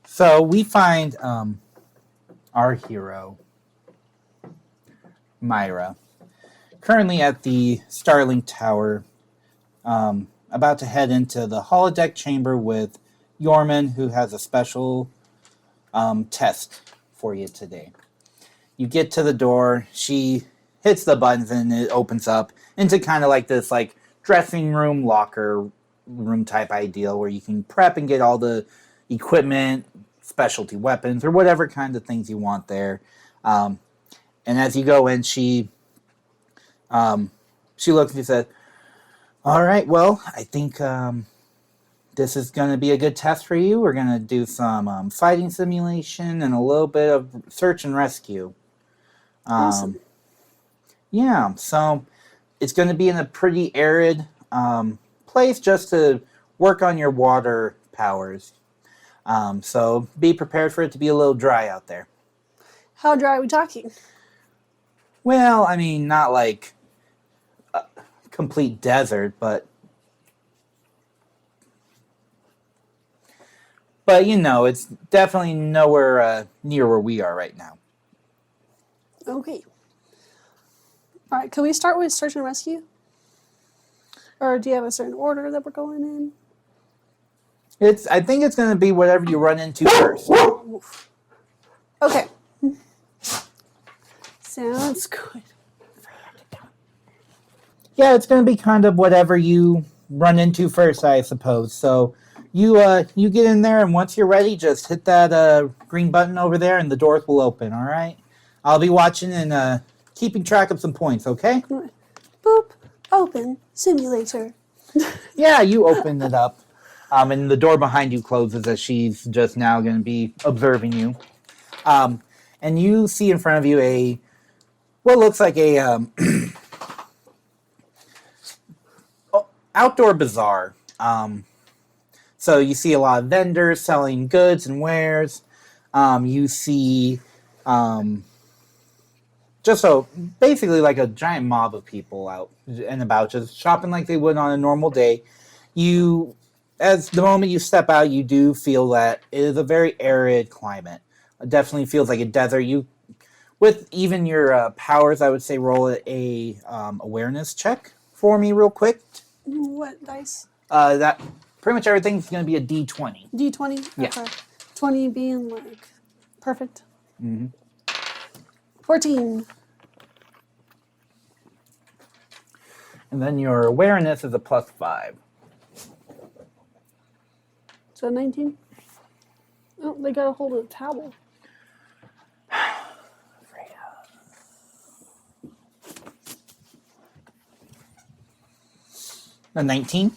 So we find our hero, Myra, currently at the Starling Tower, about to head into the holodeck chamber with Yorman, who has a special test for you today. You get to the door, she hits the buttons, and it opens up into kind of like this like dressing room, locker room type ideal where you can prep and get all the equipment, specialty weapons, or whatever kind of things you want there. And as you go in, she looks and she says, "All right, well, I think this is going to be a good test for you. We're going to do some fighting simulation and a little bit of search and rescue." Awesome. Yeah, so it's going to be in a pretty arid place just to work on your water powers. So be prepared for it to be a little dry out there. How dry are we talking? Well, I mean, not like a complete desert, but you know, it's definitely nowhere near where we are right now. Okay. All right, can we start with search and rescue? Or do you have a certain order that we're going in? I think it's going to be whatever you run into first. Okay. Sounds good. Yeah, it's going to be kind of whatever you run into first, I suppose. So you get in there, and once you're ready, just hit that green button over there, and the doors will open, all right? I'll be watching and keeping track of some points, okay? Boop. Open. Simulator. Yeah, you open it up. And the door behind you closes as she's just now going to be observing you. And you see in front of you what looks like a outdoor bazaar. So you see a lot of vendors selling goods and wares. You see basically like a giant mob of people out and about, just shopping like they would on a normal day. As the moment you step out, you do feel that it is a very arid climate. It definitely feels like a desert. With even your powers, I would say roll a awareness check for me real quick. What dice? That pretty much everything's going to be a D20. D20? Yeah. Okay. 20 being like perfect. Mm-hmm. 14. And then your awareness is a +5. So 19? Oh, they got a hold of the towel. A 19?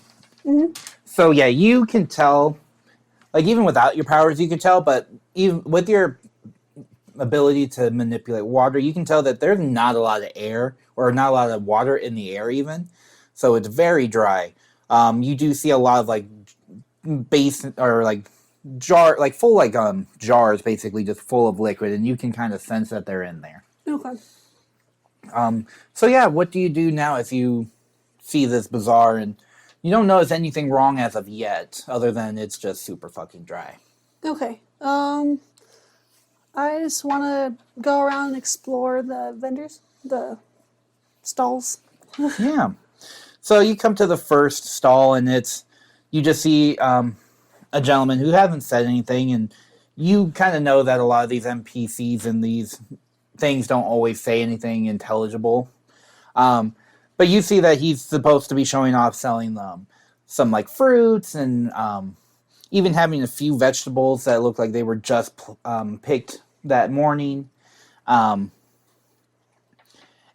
Mm-hmm. So yeah, you can tell, like even without your powers, you can tell, but even with your ability to manipulate water, you can tell that there's not a lot of air or not a lot of water in the air even. So it's very dry. You do see a lot of like basin or like full jars basically just full of liquid, and you can kind of sense that they're in there. Okay. So yeah, what do you do now if you see this bazaar and you don't notice anything wrong as of yet, other than it's just super fucking dry? Okay. I just want to go around and explore the vendors, the stalls. Yeah. So you come to the first stall, and you just see a gentleman who hasn't said anything, and you kind of know that a lot of these NPCs and these things don't always say anything intelligible. But you see that he's supposed to be showing off selling some like fruits and even having a few vegetables that look like they were just picked that morning.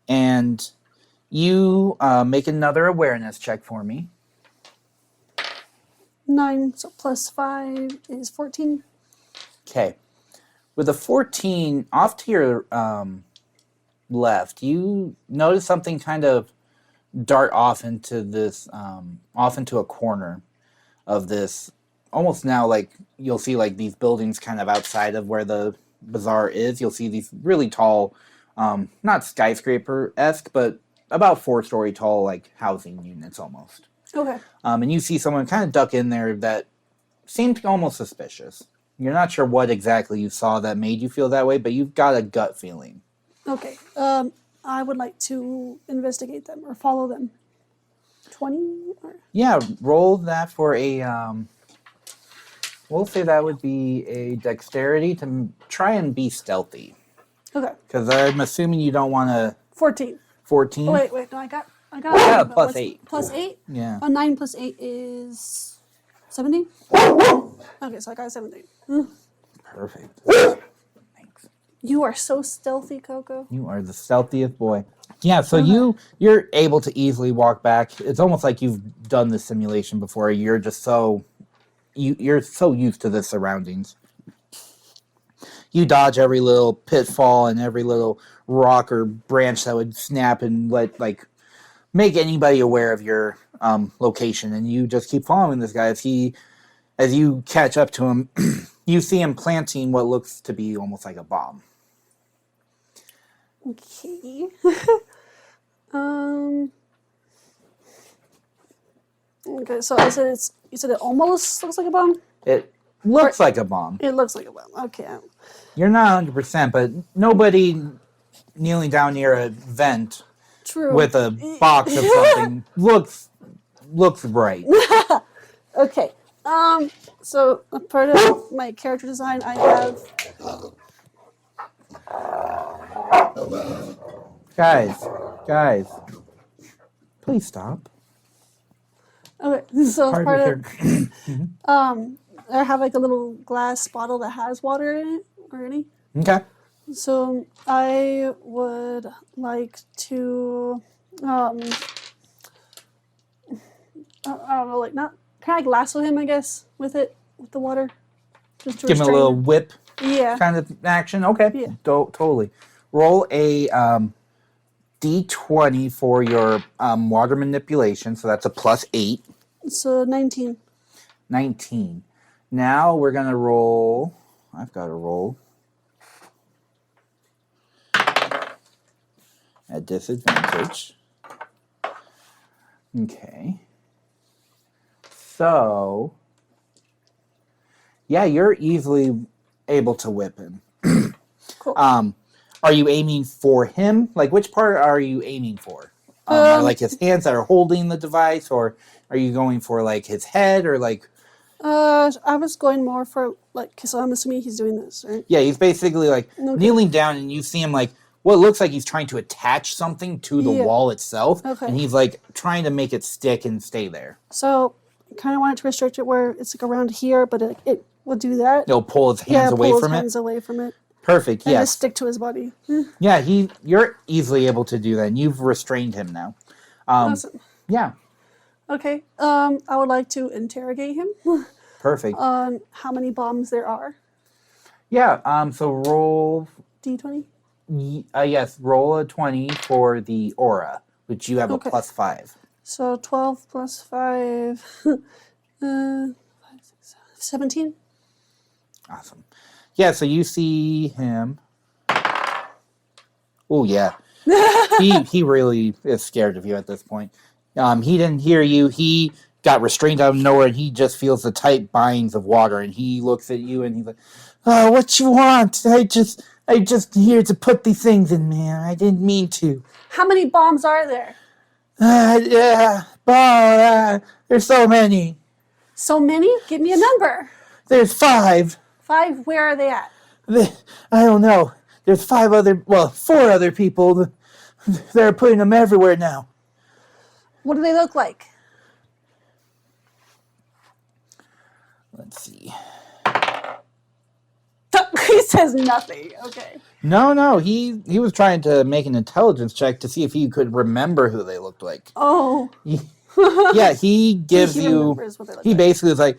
And you make another awareness check for me. 9, so plus 5 is 14. Okay. With a 14, off to your left, you notice something kind of dart off into a corner of this. Almost now, like, you'll see, like, these buildings kind of outside of where the bazaar is. You'll see these really tall, not skyscraper-esque, but about 4-story tall, like, housing units almost. Okay. And you see someone kind of duck in there that seemed almost suspicious. You're not sure what exactly you saw that made you feel that way, but you've got a gut feeling. Okay. I would like to investigate them or follow them. 20? Or... Yeah, roll that for a. We'll say that would be a dexterity to try and be stealthy. Okay. Because I'm assuming you don't want to. 14. 14? Oh, wait. No, I got a plus 8. Plus 8? Yeah. 9 plus 8 is 17? Okay, so I got 17. Perfect. Thanks. You are so stealthy, Coco. You are the stealthiest boy. Yeah, so you're able to easily walk back. It's almost like you've done this simulation before. You're just so you're so used to the surroundings. You dodge every little pitfall and every little rock or branch that would snap and make anybody aware of your location, and you just keep following this guy as you catch up to him. You see him planting what looks to be almost like a bomb. Okay. Okay, so you said it almost looks like a bomb? It looks like a bomb. It looks like a bomb. Okay. You're not 100%, but nobody kneeling down near a vent True. with a box of something looks right. Okay. So a part of my character design, I have. Guys, please stop. Okay, so as part of your- I have like a little glass bottle that has water in it already. Okay. So I would like to, I don't know, like not kind of lasso him, I guess, with the water, just to Give him a restrain little him. whip Yeah. kind of action. Okay. Yeah. Totally. Roll a D20 for your water manipulation. So that's a plus 8. So 19. 19. Now we're going to roll. I've got to roll at disadvantage. Okay. So, yeah, you're easily able to whip him. Cool. Are you aiming for him? Like, which part are you aiming for? Like his hands that are holding the device, or are you going for like his head, or like? I was going more for like, so I'm assuming he's doing this, right? Yeah, he's basically like kneeling down, and you see him like what looks like he's trying to attach something to the wall itself, Okay. and he's like trying to make it stick and stay there. So I kind of wanted to restrict it where it's like around here, but it will do that. He'll pull his hands away pull from his it. hands away from it. Perfect. And Yes. just stick to his body. Yeah, you're easily able to do that, and you've restrained him now. Awesome. Yeah. Okay. I would like to interrogate him Perfect. on how many bombs there are. Yeah. So roll. D20. Yes. Roll a 20 for the aura, which you have a plus 5. So 12 plus 5, 5, 6, 17. Awesome. Yeah. So you see him. Oh yeah. he really is scared of you at this point. He didn't hear you. He got restrained out of nowhere, and he just feels the tight binds of water. And he looks at you, and he's like, "Oh, what you want? I just here to put these things in, man. I didn't mean to." How many bombs are there? There's so many. So many? Give me a number. There's 5. 5, where are they at? I don't know. There's 4 other people. They're putting them everywhere now. What do they look like? Let's see. He says nothing. Okay. No. He was trying to make an intelligence check to see if he could remember who they looked like. Oh. Yeah, he gives He you. remembers what they look He like. basically is like,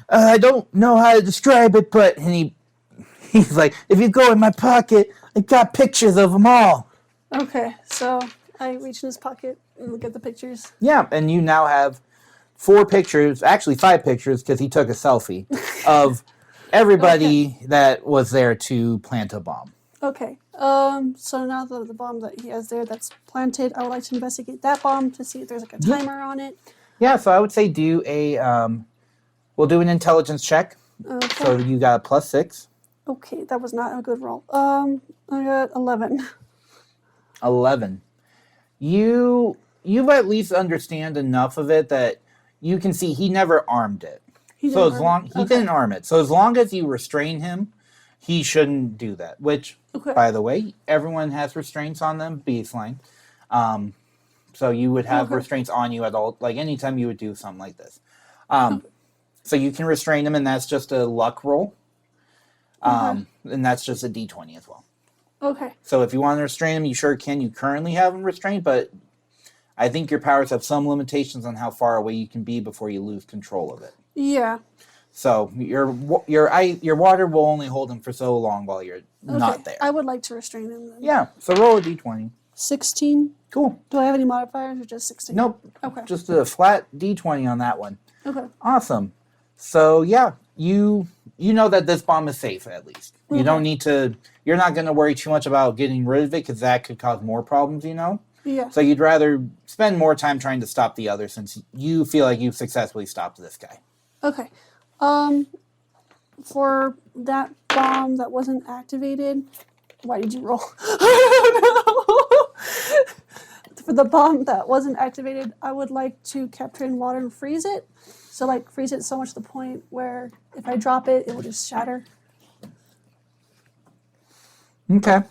I don't know how to describe it, but he's like, if you go in my pocket, I got pictures of them all. Okay, so I reach in his pocket and look at the pictures. Yeah, and you now have 4 pictures, actually 5 pictures, because he took a selfie of everybody that was there to plant a bomb. Okay. So now the bomb that he has there that's planted, I would like to investigate that bomb to see if there's like a timer on it. Yeah, so I would say do a, we'll do an intelligence check. Okay. So you got a +6. Okay, that was not a good roll. I got 11. 11. You've at least understand enough of it that you can see he never armed it. He didn't arm it. So as long as you restrain him, he shouldn't do that. Which, by the way, everyone has restraints on them, baseline. So you would have restraints on you at all, like anytime you would do something like this. So you can restrain him, and that's just a luck roll. And that's just a d20 as well. Okay. So if you want to restrain him, you sure can. You currently have him restrained, but I think your powers have some limitations on how far away you can be before you lose control of it. Yeah. So your water will only hold him for so long while you're not there. I would like to restrain him then. Yeah. So roll a d20. 16. Cool. Do I have any modifiers or just 16? Nope. Okay. Just a flat d20 on that one. Okay. Awesome. So yeah, you know that this bomb is safe at least. You don't need to. You're not going to worry too much about getting rid of it because that could cause more problems. Yeah. So you'd rather spend more time trying to stop the other since you feel like you've successfully stopped this guy. Okay. For that bomb that wasn't activated, why did you roll? I don't know. For the bomb that wasn't activated, I would like to capture in water and freeze it. So like freeze it so much to the point where if I drop it, it will just shatter. Okay.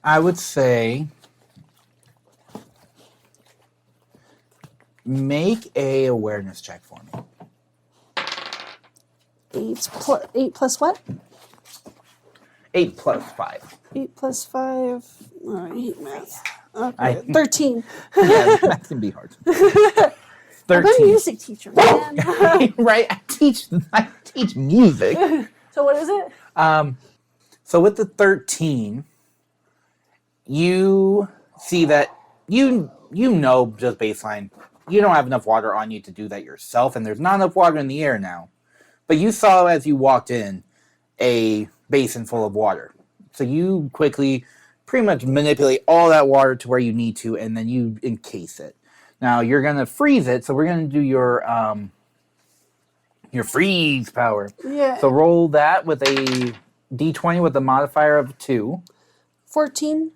I would say make a awareness check for me. 8 plus what? 8 plus 5. 8 plus 5. Oh, I hate math. Okay. 13. Yeah, math can be hard. 13. I'm a music teacher, man. Right? I teach music. So what is it? So with the 13, you see that you know just baseline, you don't have enough water on you to do that yourself, and there's not enough water in the air now. But you saw as you walked in a basin full of water. So you quickly pretty much manipulate all that water to where you need to, and then you encase it. Now you're going to freeze it, so we're going to do your freeze power. Yeah. So roll that with a d20 with a modifier of 2. 14.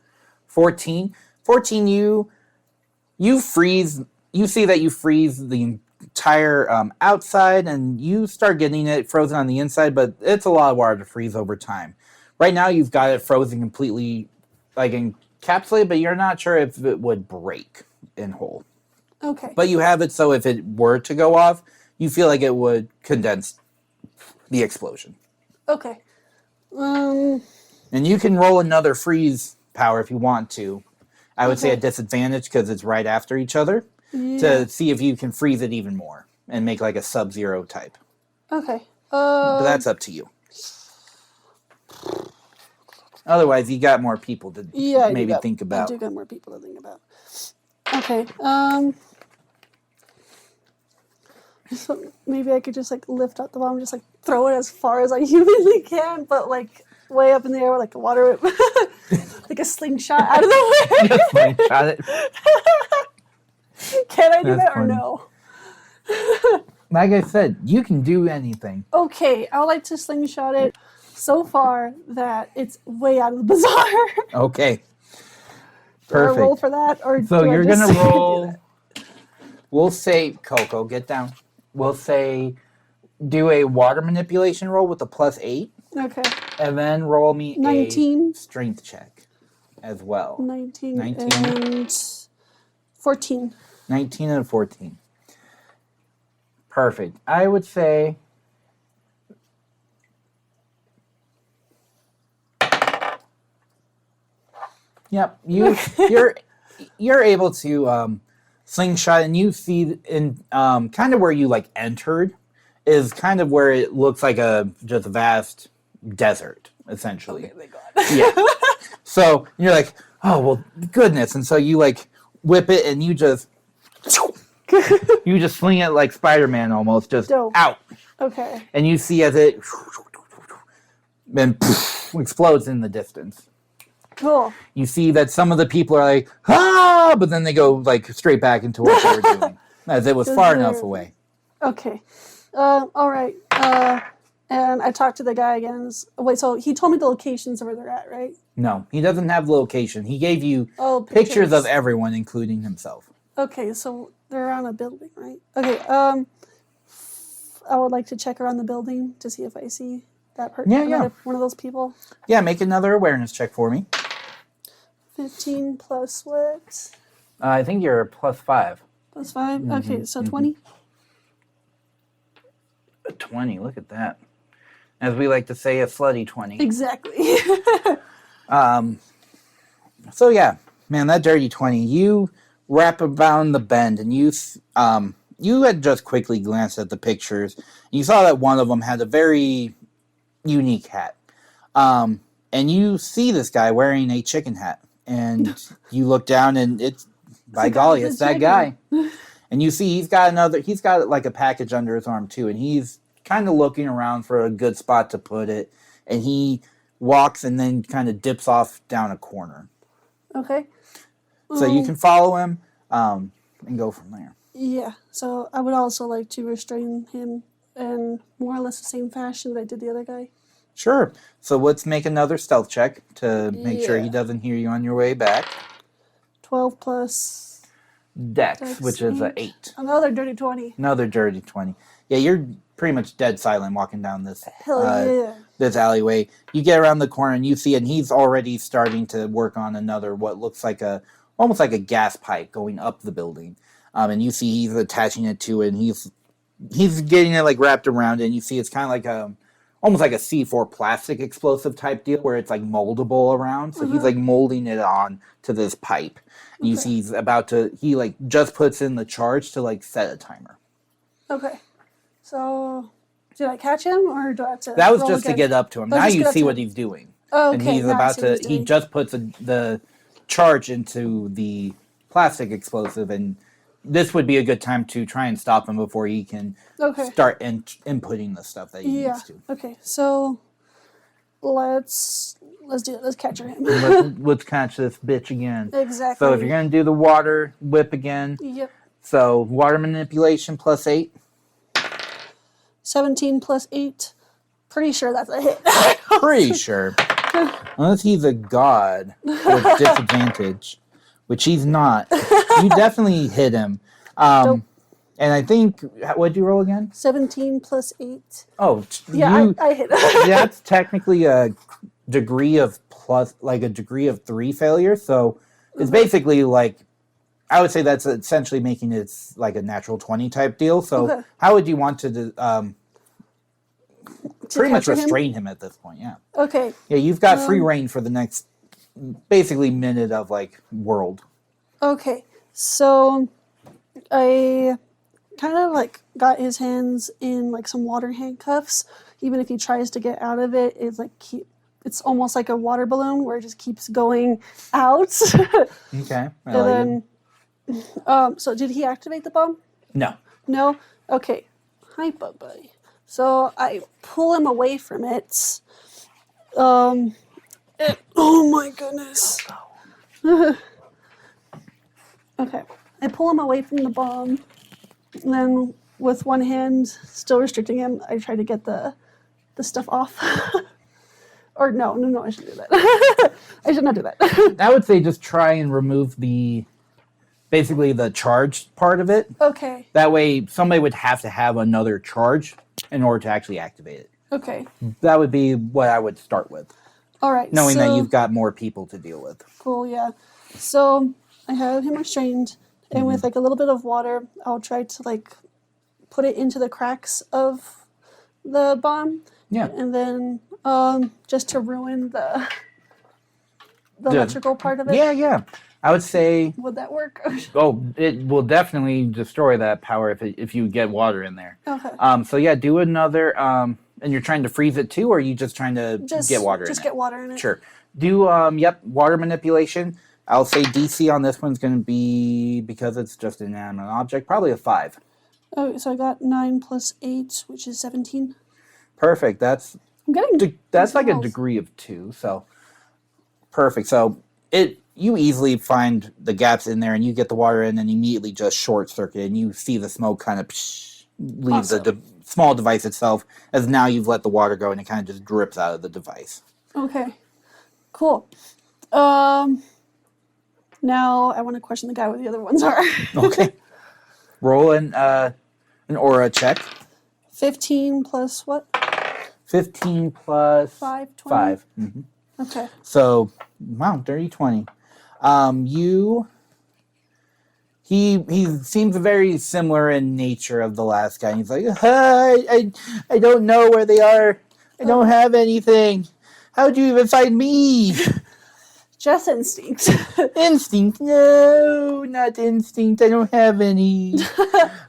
14. 14, you freeze. You see that you freeze the entire outside, and you start getting it frozen on the inside, but it's a lot of water to freeze over time. Right now, you've got it frozen completely, like encapsulated, but you're not sure if it would break in whole. Okay. But you have it so if it were to go off, you feel like it would condense the explosion. Okay. And you can roll another freeze power if you want to. I would say a disadvantage because it's right after each other to see if you can freeze it even more and make like a Sub-Zero type. Okay. But that's up to you. Otherwise, you got more people to maybe think about. I do got more people to think about. Okay. So maybe I could just like lift up the bomb and just like throw it as far as I humanly can, but like way up in the air with like a water like a slingshot out of the way. Slingshot it. Can I do That's that funny. or no? Like I said, you can do anything. Okay, I would like to slingshot it so far that it's way out of the bazaar. Okay. Do I roll Perfect. for that, or So do I you're just going to do roll. that? We'll say, Coco, get down. We'll say do a water manipulation roll with a +8. Okay. And then roll me 19. a strength check as well. 19 19. and 14. 19 and 14. Perfect. I would say yep, you're able to slingshot, and you see in kind of where you like entered is kind of where it looks like a just vast desert essentially. Okay, thank God. Yeah. So you're like, oh well, goodness, and so you like whip it, and you just sling it like Spider-Man almost, just Dope. out, Okay. and you see as it then explodes in the distance. Cool. You see that some of the people are like, ah, but then they go like straight back into what they were doing as it was far enough away. Okay. All right. And I talked to the guy again. Wait, so he told me the locations of where they're at, right? No, he doesn't have location. He gave you Oh, pictures of everyone, including himself. Okay, so they're on a building, right? Okay, I would like to check around the building to see if I see that person. Yeah. One of those people. Yeah, make another awareness check for me. 15 plus what? I think you're +5. Plus 5? Okay, so 20? 20, look at that. As we like to say, a slutty 20. Exactly. So yeah, man, that dirty 20. You wrap around the bend, and you had just quickly glanced at the pictures. And you saw that one of them had a very unique hat. And you see this guy wearing a chicken hat. And you look down, and it's, by golly, it's that guy. And you see he's got like a package under his arm too, and he's kind of looking around for a good spot to put it. And he walks and then kind of dips off down a corner. Okay. So you can follow him and go from there. Yeah, so I would also like to restrain him in more or less the same fashion that I did the other guy. Sure. So let's make another stealth check to make sure he doesn't hear you on your way back. 12 plus... Dex, which is an 8. Another dirty 20. Another dirty 20. Yeah, you're pretty much dead silent walking down this this alleyway. You get around the corner and you see, and he's already starting to work on another, what looks like almost like a gas pipe going up the building. And you see he's attaching it to it, and he's getting it like wrapped around it, and you see it's kind of like almost like a C4 plastic explosive type deal where it's like moldable around. So he's like molding it on to this pipe. And you see he like just puts in the charge to like set a timer. Okay. So did I catch him, or do I have to? That was just to get up to him. Now you see what he's doing. Okay. And he's about to, he just puts the charge into the plastic explosive, and this would be a good time to try and stop him before he can start inputting the stuff that he needs to. Okay, so let's do it. Let's catch him. Let's catch this bitch again. Exactly. So if you're going to do the water whip again. Yep. So water manipulation +8. 17 plus 8. Pretty sure that's a hit. Pretty sure. Unless he's a god with disadvantage, which he's not. You definitely hit him. And I think, what did you roll again? 17 plus 8. Oh, yeah, I hit him. That's technically a degree of 3 failure. So it's basically like, I would say that's essentially making it like a natural 20 type deal. So how would you want to pretty much restrain him at this point? Yeah. Okay. Yeah, you've got free reign for the next basically minute of like world. Okay, so I kind of like got his hands in like some water handcuffs. Even if he tries to get out of it, it's like it's almost like a water balloon where it just keeps going out. Okay. And then, so did he activate the bomb? No. No? Okay. Hi, Bubba. So I pull him away from it. Oh my goodness. Okay. I pull him away from the bomb. And then with one hand still restricting him, I try to get the stuff off. Or no, I shouldn't do that. I should not do that. I would say just try and remove basically the charged part of it. Okay. That way somebody would have to have another charge in order to actually activate it. Okay. That would be what I would start with. All right. Knowing that you've got more people to deal with. Cool, yeah. So I have him restrained, and with like a little bit of water, I'll try to like put it into the cracks of the bomb. Yeah. And then just to ruin the electrical part of it. Yeah. I would say... Would that work? it will definitely destroy that power if you get water in there. Okay. So yeah, do another... and you're trying to freeze it too, or are you just trying to get water in it? Just get water in it. Sure. Do, water manipulation. I'll say DC on this one's going to be, because it's just an inanimate object, probably a 5. Oh, so I got 9 plus 8, which is 17. Perfect. That's like a degree of 2, so perfect. So you easily find the gaps in there, and you get the water in, and immediately just short circuit, and you see the smoke kind of leave the small device itself, as now you've let the water go and it kind of just drips out of the device. Okay. Cool. Now I want to question the guy where the other ones are. Okay. Roll an aura check. 15 plus what? 15 plus 5, 20? 5. Mm-hmm. Okay. So, wow, dirty 20. He seems very similar in nature of the last guy. He's like, I don't know where they are. I don't have anything. How'd you even find me? Just instinct. Instinct? No, not instinct. I don't have any.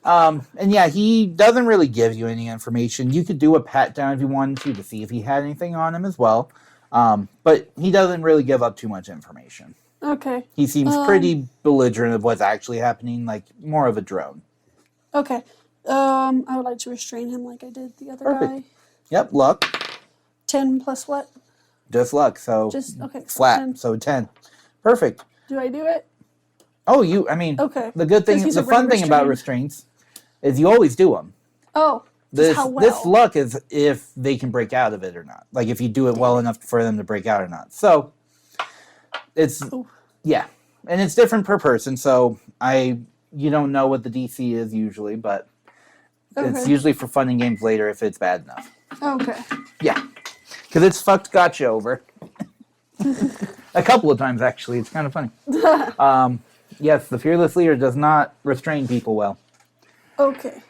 And yeah, he doesn't really give you any information. You could do a pat down if you wanted to see if he had anything on him as well. But he doesn't really give up too much information. Okay. He seems pretty belligerent of what's actually happening, like more of a drone. Okay. I would like to restrain him like I did the other guy. Yep, luck. 10 plus what? Just luck, so Just, okay. flat, 10. so 10. Perfect. Do I do it? Oh, Okay. the good thing, the fun thing about restraints is you always do them. Oh, This how well? this luck is if they can break out of it or not. Like if you do it well enough for them to break out or not. So it's yeah, and it's different per person. So you don't know what the DC is usually, but it's usually for fun and games later if it's bad enough. Okay. Yeah, because it's fucked gotcha over a couple of times actually. It's kind of funny. Yes, the fearless leader does not restrain people well. Okay.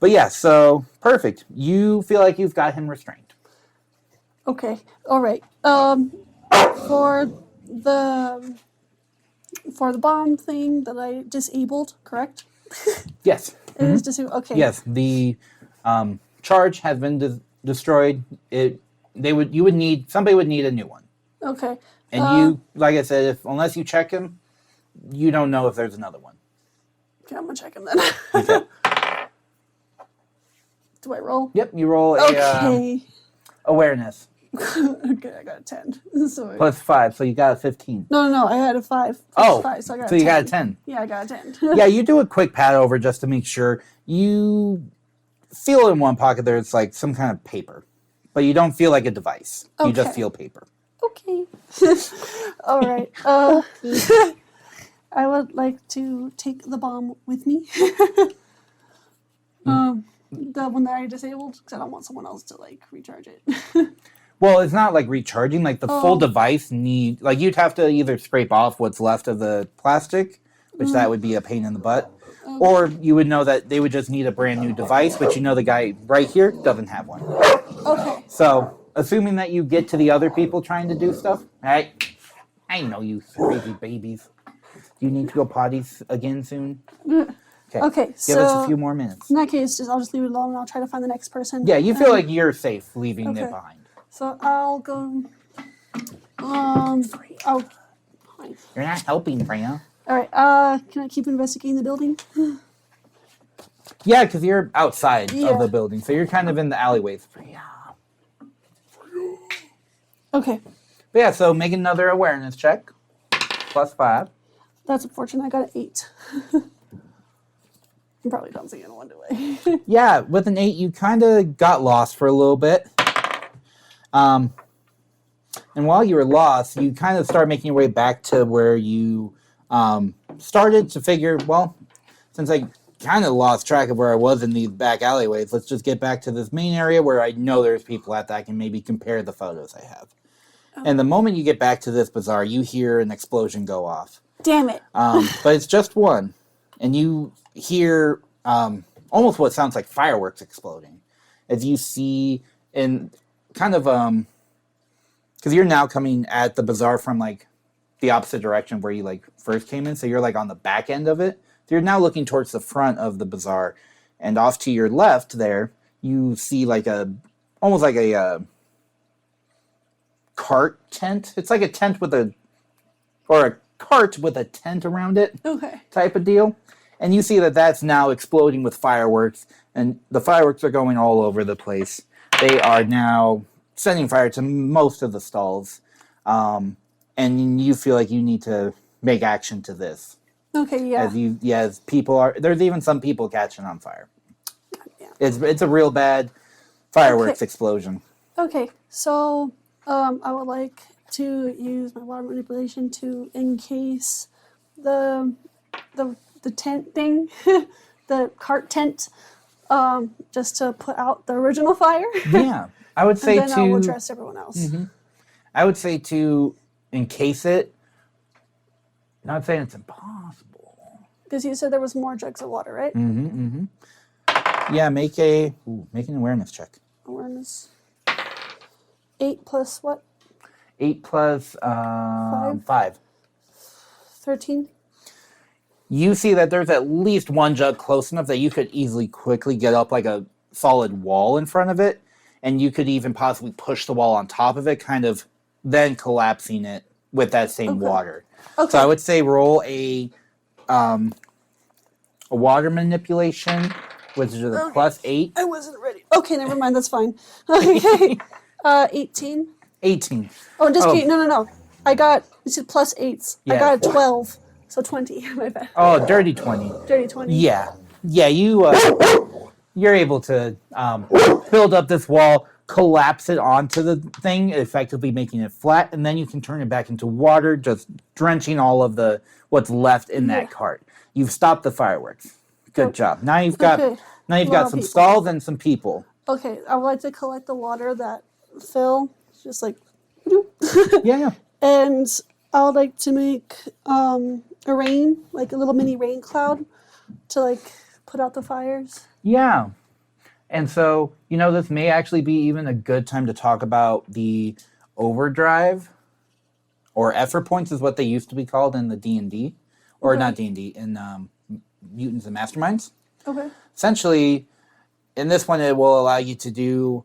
But yeah, so perfect. You feel like you've got him restrained. Okay. All right. For the bomb thing that I disabled, correct? Yes. It is disabled. Okay. Yes, the charge has been destroyed. Somebody would need a new one. Okay. And you, like I said, unless you check him, you don't know if there's another one. Okay, I'm gonna check him then. Okay. Do I roll? Yep, you roll Okay. awareness. Okay, I got a 10. So Plus 5, so you got a 15. No, I had a 5. Oh, 5, so I got so a 10. you got a 10. Yeah, I got a 10. Yeah, you do a quick pat over just to make sure. You feel in one pocket there's like some kind of paper, but you don't feel like a device. You just Okay. feel paper. Okay. All right. I would like to take the bomb with me. The one that I disabled, because I don't want someone else to like recharge it. Well, it's not like recharging. Like the full device you'd have to either scrape off what's left of the plastic, which that would be a pain in the butt, or you would know that they would just need a brand new device, but you know the guy right here doesn't have one. Okay. So, assuming that you get to the other people trying to do stuff, I know you crazy babies. Do you need to go potty again soon? Okay, Give so us a few more minutes. in that case, I'll just leave it alone and I'll try to find the next person. Yeah, you feel like you're safe leaving it behind. So I'll go. Fine. You're not helping, Freya. All right. Can I keep investigating the building? Yeah, because you're outside Yeah. of the building, so you're kind of in the alleyways. Okay. But yeah, so make another awareness check. Plus 5. That's unfortunate. I got an 8. You probably don't see anyone, do I? Yeah, with an 8, you kind of got lost for a little bit. And while you were lost, you kind of start making your way back to where you started to figure, well, since I kind of lost track of where I was in these back alleyways, let's just get back to this main area where I know there's people at that I can maybe compare the photos I have. And the moment you get back to this bazaar, you hear an explosion go off. Damn it. But it's just one. And you hear almost what sounds like fireworks exploding. As you see in kind of, because you're now coming at the bazaar from like the opposite direction where you like first came in. So you're like on the back end of it. So you're now looking towards the front of the bazaar. And off to your left there, you see like almost like a cart tent. It's like a tent with a cart with a tent around it. Okay. Type of deal. And you see that that's now exploding with fireworks, and the fireworks are going all over the place. They are now setting fire to most of the stalls, and you feel like you need to make action to this. Okay, yeah. As people are, there's even some people catching on fire. Yeah. It's a real bad fireworks explosion. Okay, so I would like to use my water manipulation to encase the tent thing, the cart tent, just to put out the original fire. Yeah, I would say and then I'll address everyone else. I would say to encase it. Not saying it's impossible. Because you said there was more jugs of water, right? Yeah, make an awareness check. Awareness. 8 plus what? 8 plus 5. 13. You see that there's at least one jug close enough that you could easily quickly get up like a solid wall in front of it, and you could even possibly push the wall on top of it, kind of then collapsing it with that same water. Okay. So I would say roll a water manipulation, which is a plus 8. I wasn't ready. Okay, never mind. That's fine. Okay. 18. 18. Oh, just kidding. No. You said plus 8s. Yeah. I got a 12. So 20. My bad. Oh, dirty 20. Dirty 20. Yeah, you're able to build up this wall, collapse it onto the thing, effectively making it flat, and then you can turn it back into water, just drenching all of what's left in that cart. You've stopped the fireworks. Good job. Now you've got some stalls and some people. Okay, I would like to collect the water that fell, just like. Yeah. And I would like to make a rain, like a little mini rain cloud, to like put out the fires. Yeah. And so, this may actually be even a good time to talk about the overdrive, or effort points is what they used to be called in the D&D, or not D&D, in Mutants and Masterminds. Okay. Essentially, in this one, it will allow you to do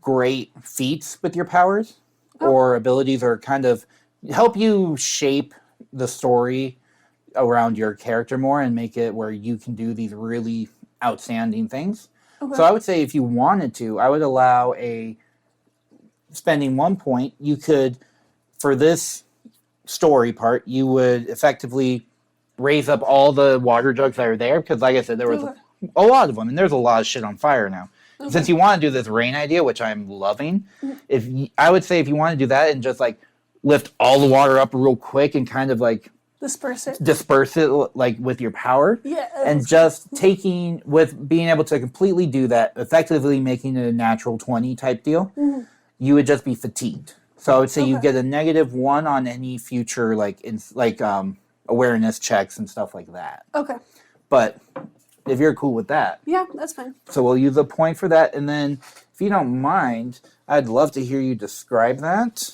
great feats with your powers or abilities, or kind of help you shape the story around your character more and make it where you can do these really outstanding things. Okay. So I would say if you wanted to, I would allow spending 1 point, you could, for this story part, you would effectively raise up all the water jugs that are there, because like I said, there was a lot of them, and there's a lot of shit on fire now. Okay. Since you want to do this rain idea, which I'm loving, I would say if you want to do that and just like lift all the water up real quick and kind of like disperse it like with your power, and just being able to completely do that, effectively making it a natural 20 type deal, you would just be fatigued. So I would say you get a -1 on any future awareness checks and stuff like that. Okay. But if you're cool with that. Yeah, that's fine. So we'll use a point for that. And then if you don't mind, I'd love to hear you describe that.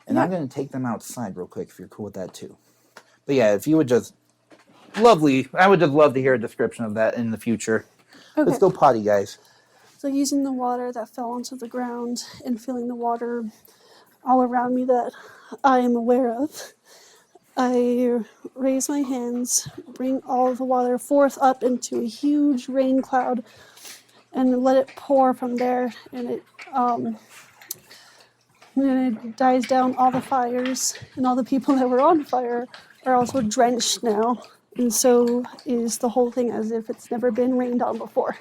And I'm going to take them outside real quick if you're cool with that too. But yeah, if you would I would just love to hear a description of that in the future. Okay. Let's go potty, guys. So using the water that fell onto the ground and feeling the water all around me that I am aware of, I raise my hands, bring all of the water forth up into a huge rain cloud, and let it pour from there, and it dies down all the fires, and all the people that were on fire are also drenched now, and so is the whole thing as if it's never been rained on before.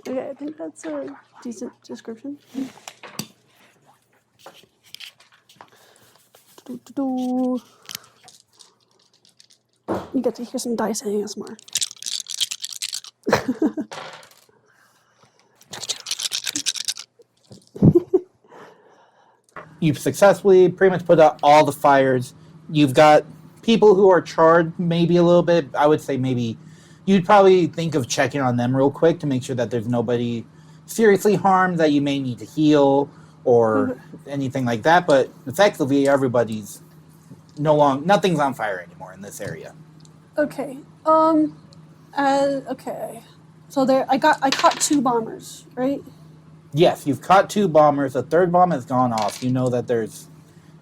Okay, I think that's a decent description. You get to hear some dice ASMR. You've successfully pretty much put out all the fires. You've got people who are charred maybe a little bit. I would say maybe you'd probably think of checking on them real quick to make sure that there's nobody seriously harmed that you may need to heal or anything like that. But effectively, everybody's nothing's on fire anymore in this area. Okay. Okay. So I caught 2 bombers, right? Yes, you've caught 2 bombers. A third bomb has gone off. You know that there's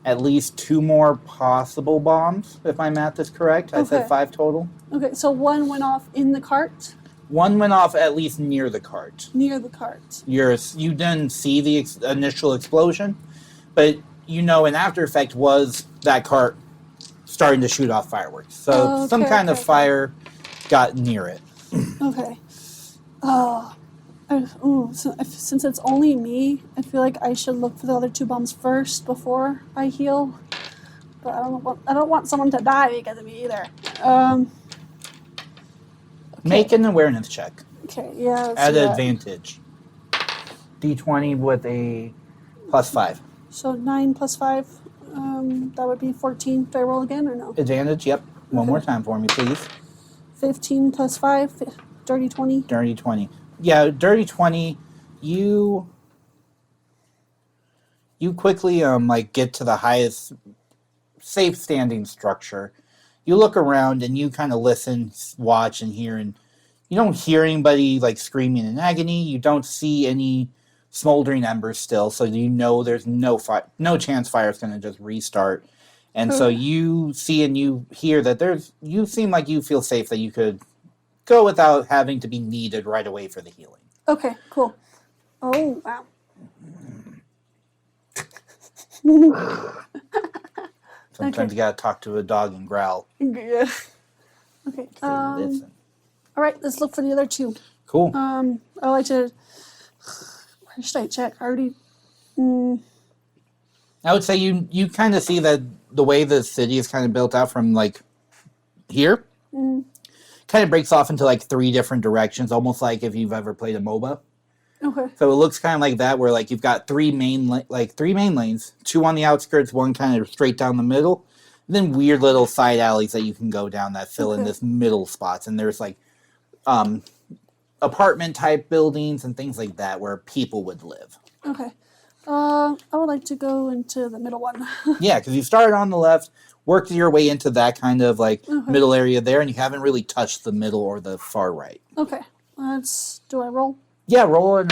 at least 2 more possible bombs, if my math is correct. I said 5 total. Okay, so 1 went off in the cart? 1 went off at least near the cart. Near the cart. You didn't see the initial explosion, but in After Effect was that cart starting to shoot off fireworks. So some kind of fire got near it. Okay. Since it's only me, I feel like I should look for the other 2 bombs first before I heal. But I don't want someone to die because of me either. Okay. Make an awareness check. Okay, yeah. At advantage. D20 with a +5. So 9 plus 5, that would be 14. Do I roll again or no? Advantage, yep. One more time for me, please. 15 plus 5, dirty 20. Dirty 20. Yeah, dirty 20, you quickly get to the highest safe standing structure. You look around and you kind of listen, watch, and hear, and you don't hear anybody like screaming in agony. You don't see any smoldering embers still, so you know there's no chance fire's going to just restart. And so you see and you hear that you seem like you feel safe that you could go without having to be needed right away for the healing. Okay, cool. Oh, wow. Sometimes you gotta talk to a dog and growl. Yeah. Okay. All right, let's look for the other 2. Cool. I like to. Where should I check? I already. I would say you kind of see that the way the city is kind of built out from like here, kind of breaks off into like 3 different directions, almost like if you've ever played a MOBA. Okay. So it looks kind of like that, where like you've got 3 main lanes, 2 on the outskirts, 1 kind of straight down the middle, and then weird little side alleys that you can go down that fill in this middle spots. And there's like apartment type buildings and things like that where people would live. Okay. I would like to go into the middle one. Yeah, because you started on the left, worked your way into that kind of like middle area there, and you haven't really touched the middle or the far right. Okay. Do I roll? Yeah, roll an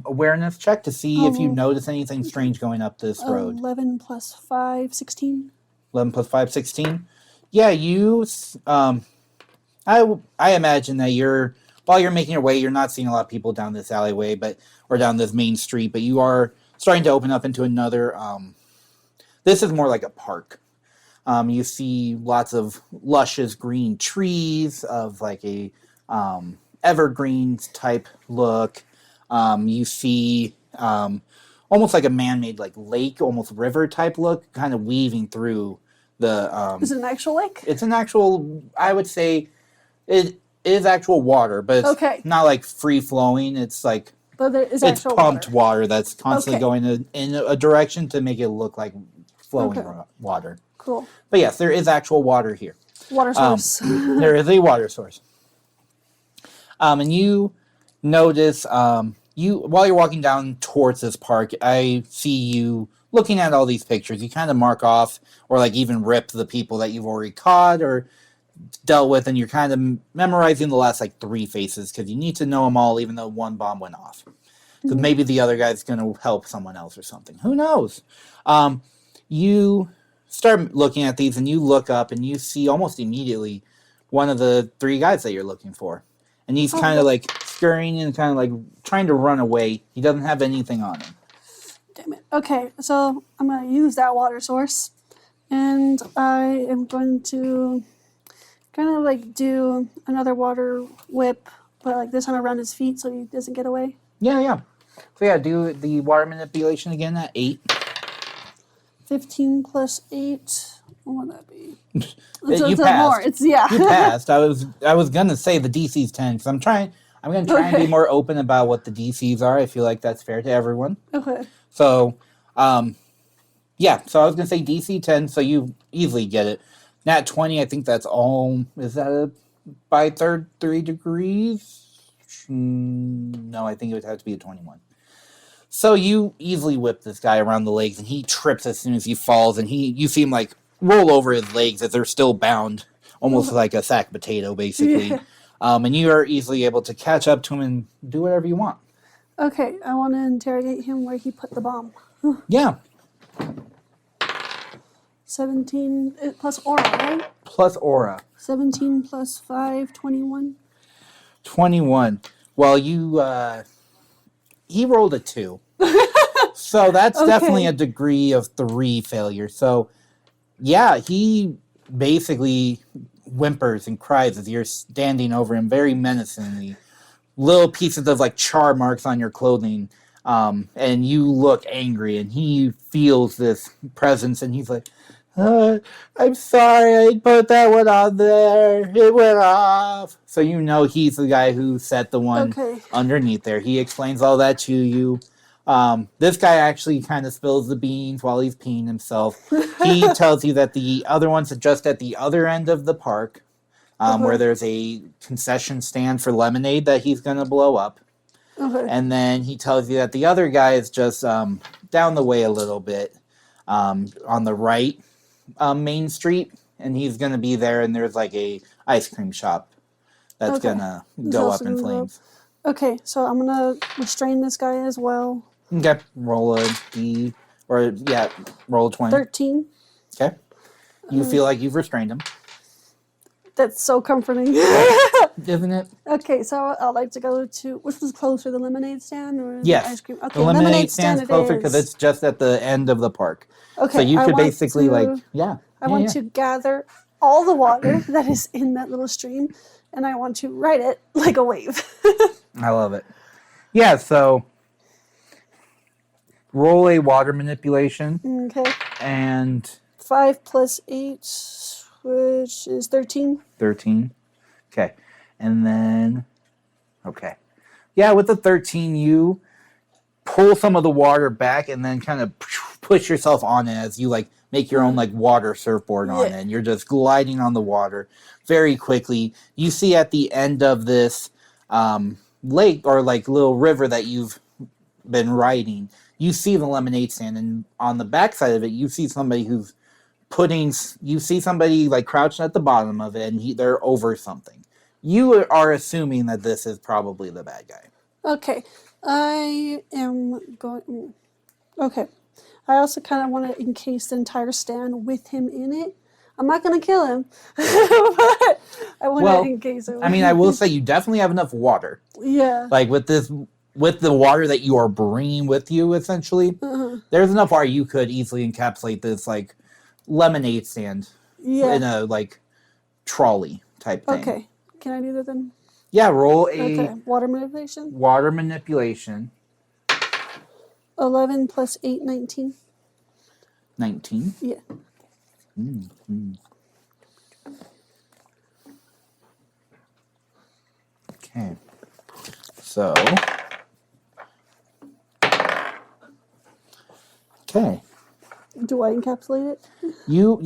awareness check to see if you notice anything strange going up this road. 11 plus 5, 16. 11 plus 5, 16. Yeah, you... I imagine that while you're making your way, you're not seeing a lot of people down this alleyway, or down this main street, but you are starting to open up into another... this is more like a park. You see lots of luscious green trees of like a... evergreens type look. You see almost like a man-made like lake, almost river type look, kind of weaving through the... Is it an actual lake? It's an actual, I would say, it is actual water, but it's not like free-flowing. It's like... But there is it's pumped water that's constantly going in a direction to make it look like flowing water. Cool. But yes, there is actual water here. Water source. There is a water source. And you notice, while you're walking down towards this park, I see you looking at all these pictures. You kind of mark off or like even rip the people that you've already caught or dealt with, and you're kind of memorizing the last like 3 faces because you need to know them all even though 1 bomb went off. Because maybe the other guy's going to help someone else or something. Who knows? You start looking at these and you look up and you see almost immediately one of the 3 guys that you're looking for. And he's kind of like scurrying and kind of like trying to run away. He doesn't have anything on him. Damn it. Okay, so I'm going to use that water source. And I am going to kind of like do another water whip, but like this time around his feet so he doesn't get away. Yeah. So yeah, do the water manipulation again at 8. 15 plus 8. What would that be? You passed. You passed. I was gonna say the DC's 10 because I'm gonna try and be more open about what the DCs are. I feel like that's fair to everyone. Okay. So, yeah. So I was gonna say DC 10, so you easily get it. Nat 20, I think that's all. Is that by 3 degrees? No, I think it would have to be a 21. So you easily whip this guy around the legs, and he trips as soon as he falls, and you see him like roll over his legs as they're still bound, almost like a sack potato, basically. Yeah. And you are easily able to catch up to him and do whatever you want. Okay, I want to interrogate him where he put the bomb. Yeah. 17 plus aura, right? Plus aura. 17 plus 5, 21. 21. Well, he rolled a 2. So that's definitely a degree of 3 failure. So, yeah, he basically whimpers and cries as you're standing over him very menacingly, little pieces of like char marks on your clothing. And you look angry, and he feels this presence, and he's like, I'm sorry, I put that one on there. It went off. So you know he's the guy who set the one underneath there. He explains all that to you. This guy actually kind of spills the beans while he's peeing himself. He tells you that the other one's just at the other end of the park, where there's a concession stand for lemonade that he's going to blow up. And then he tells you that the other guy is just down the way a little bit on the right main street, and he's going to be there, and there's like a ice cream shop that's going to go up in flames. Okay, so I'm going to restrain this guy as well. Okay, roll a D, or roll a 20. 13. Okay. You feel like you've restrained him. That's so comforting. Isn't it? Okay, so I'd like to go to, which was closer, the lemonade stand or yes. the ice cream? Okay, the lemonade stand's closer because it's just at the end of the park. Okay, so you could basically I want to gather all the water that is in that little stream, and I want to ride it like a wave. I love it. Yeah, so roll a water manipulation. Okay. And 5 plus 8, which is 13. 13. Okay. And then, okay. Yeah, with the 13, you pull some of the water back and then kind of push yourself on it as you like make your own like water surfboard on it. And you're just gliding on the water very quickly. You see at the end of this lake or like little river that you've been riding, you see the lemonade stand, and on the backside of it, you see somebody who's somebody like crouching at the bottom of it, and they're over something. You are assuming that this is probably the bad guy. Okay. I am going... Okay. I also kind of want to encase the entire stand with him in it. I'm not going to kill him, but I want to encase him. I mean, I will say you definitely have enough water. Yeah. Like with the water that you are bringing with you, essentially, there's enough water you could easily encapsulate this like lemonade stand in a like trolley type thing. Okay. Can I do that then? Yeah, roll a water manipulation. Water manipulation. 11 plus 8, 19. 19? Yeah. Mm-hmm. Okay. So. Okay. Do I encapsulate it? You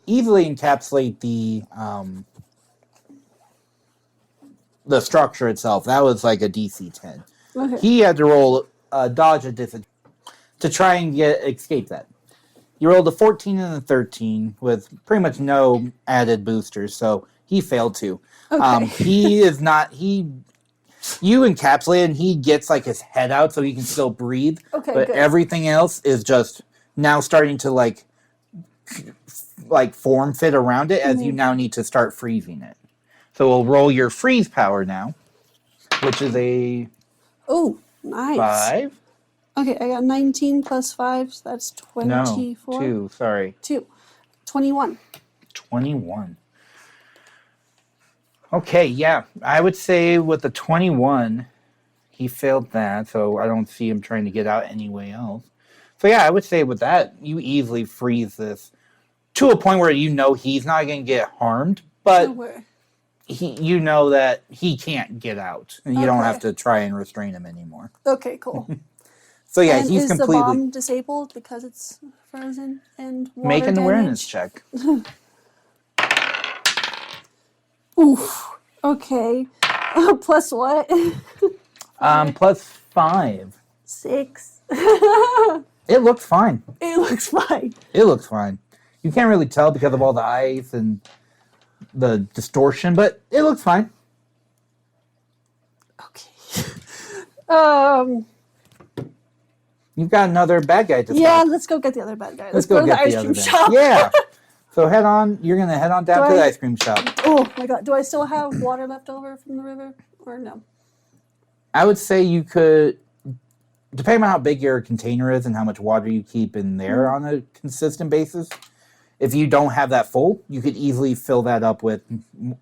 easily encapsulate the structure itself. That was like a DC 10. Okay. He had to roll dodge a disadvantage to try and escape that. You rolled a 14 and a 13 with pretty much no added boosters, so he failed too. Okay. You encapsulate and he gets like his head out so he can still breathe. Okay, but everything else is just now starting to like form fit around it as you now need to start freezing it. So we'll roll your freeze power now, which is a... Oh, nice. 5. Okay, I got 19 plus 5, so that's 24. No, 2, sorry. 2. 21. 21. Okay, yeah. I would say with the 21, he failed that, so I don't see him trying to get out anyway else. So yeah, I would say with that, you easily freeze this to a point where you know he's not going to get harmed, but you know that he can't get out, and you don't have to try and restrain him anymore. Okay, cool. So yeah, and he's completely... Is the bomb disabled because it's frozen and water Make an damage? awareness check. Oof. Okay. Plus what? Plus 5. 6. It looks fine. It looks fine. It looks fine. You can't really tell because of all the ice and the distortion, but it looks fine. Okay. You've got another bad guy to Yeah, let's go get the other bad guy. Let's go to the ice cream shop. Yeah. So you're going to head on down to the ice cream shop. Oh my god. Do I still have water left over from the river or no? I would say you could, depending on how big your container is and how much water you keep in there on a consistent basis, if you don't have that full, you could easily fill that up with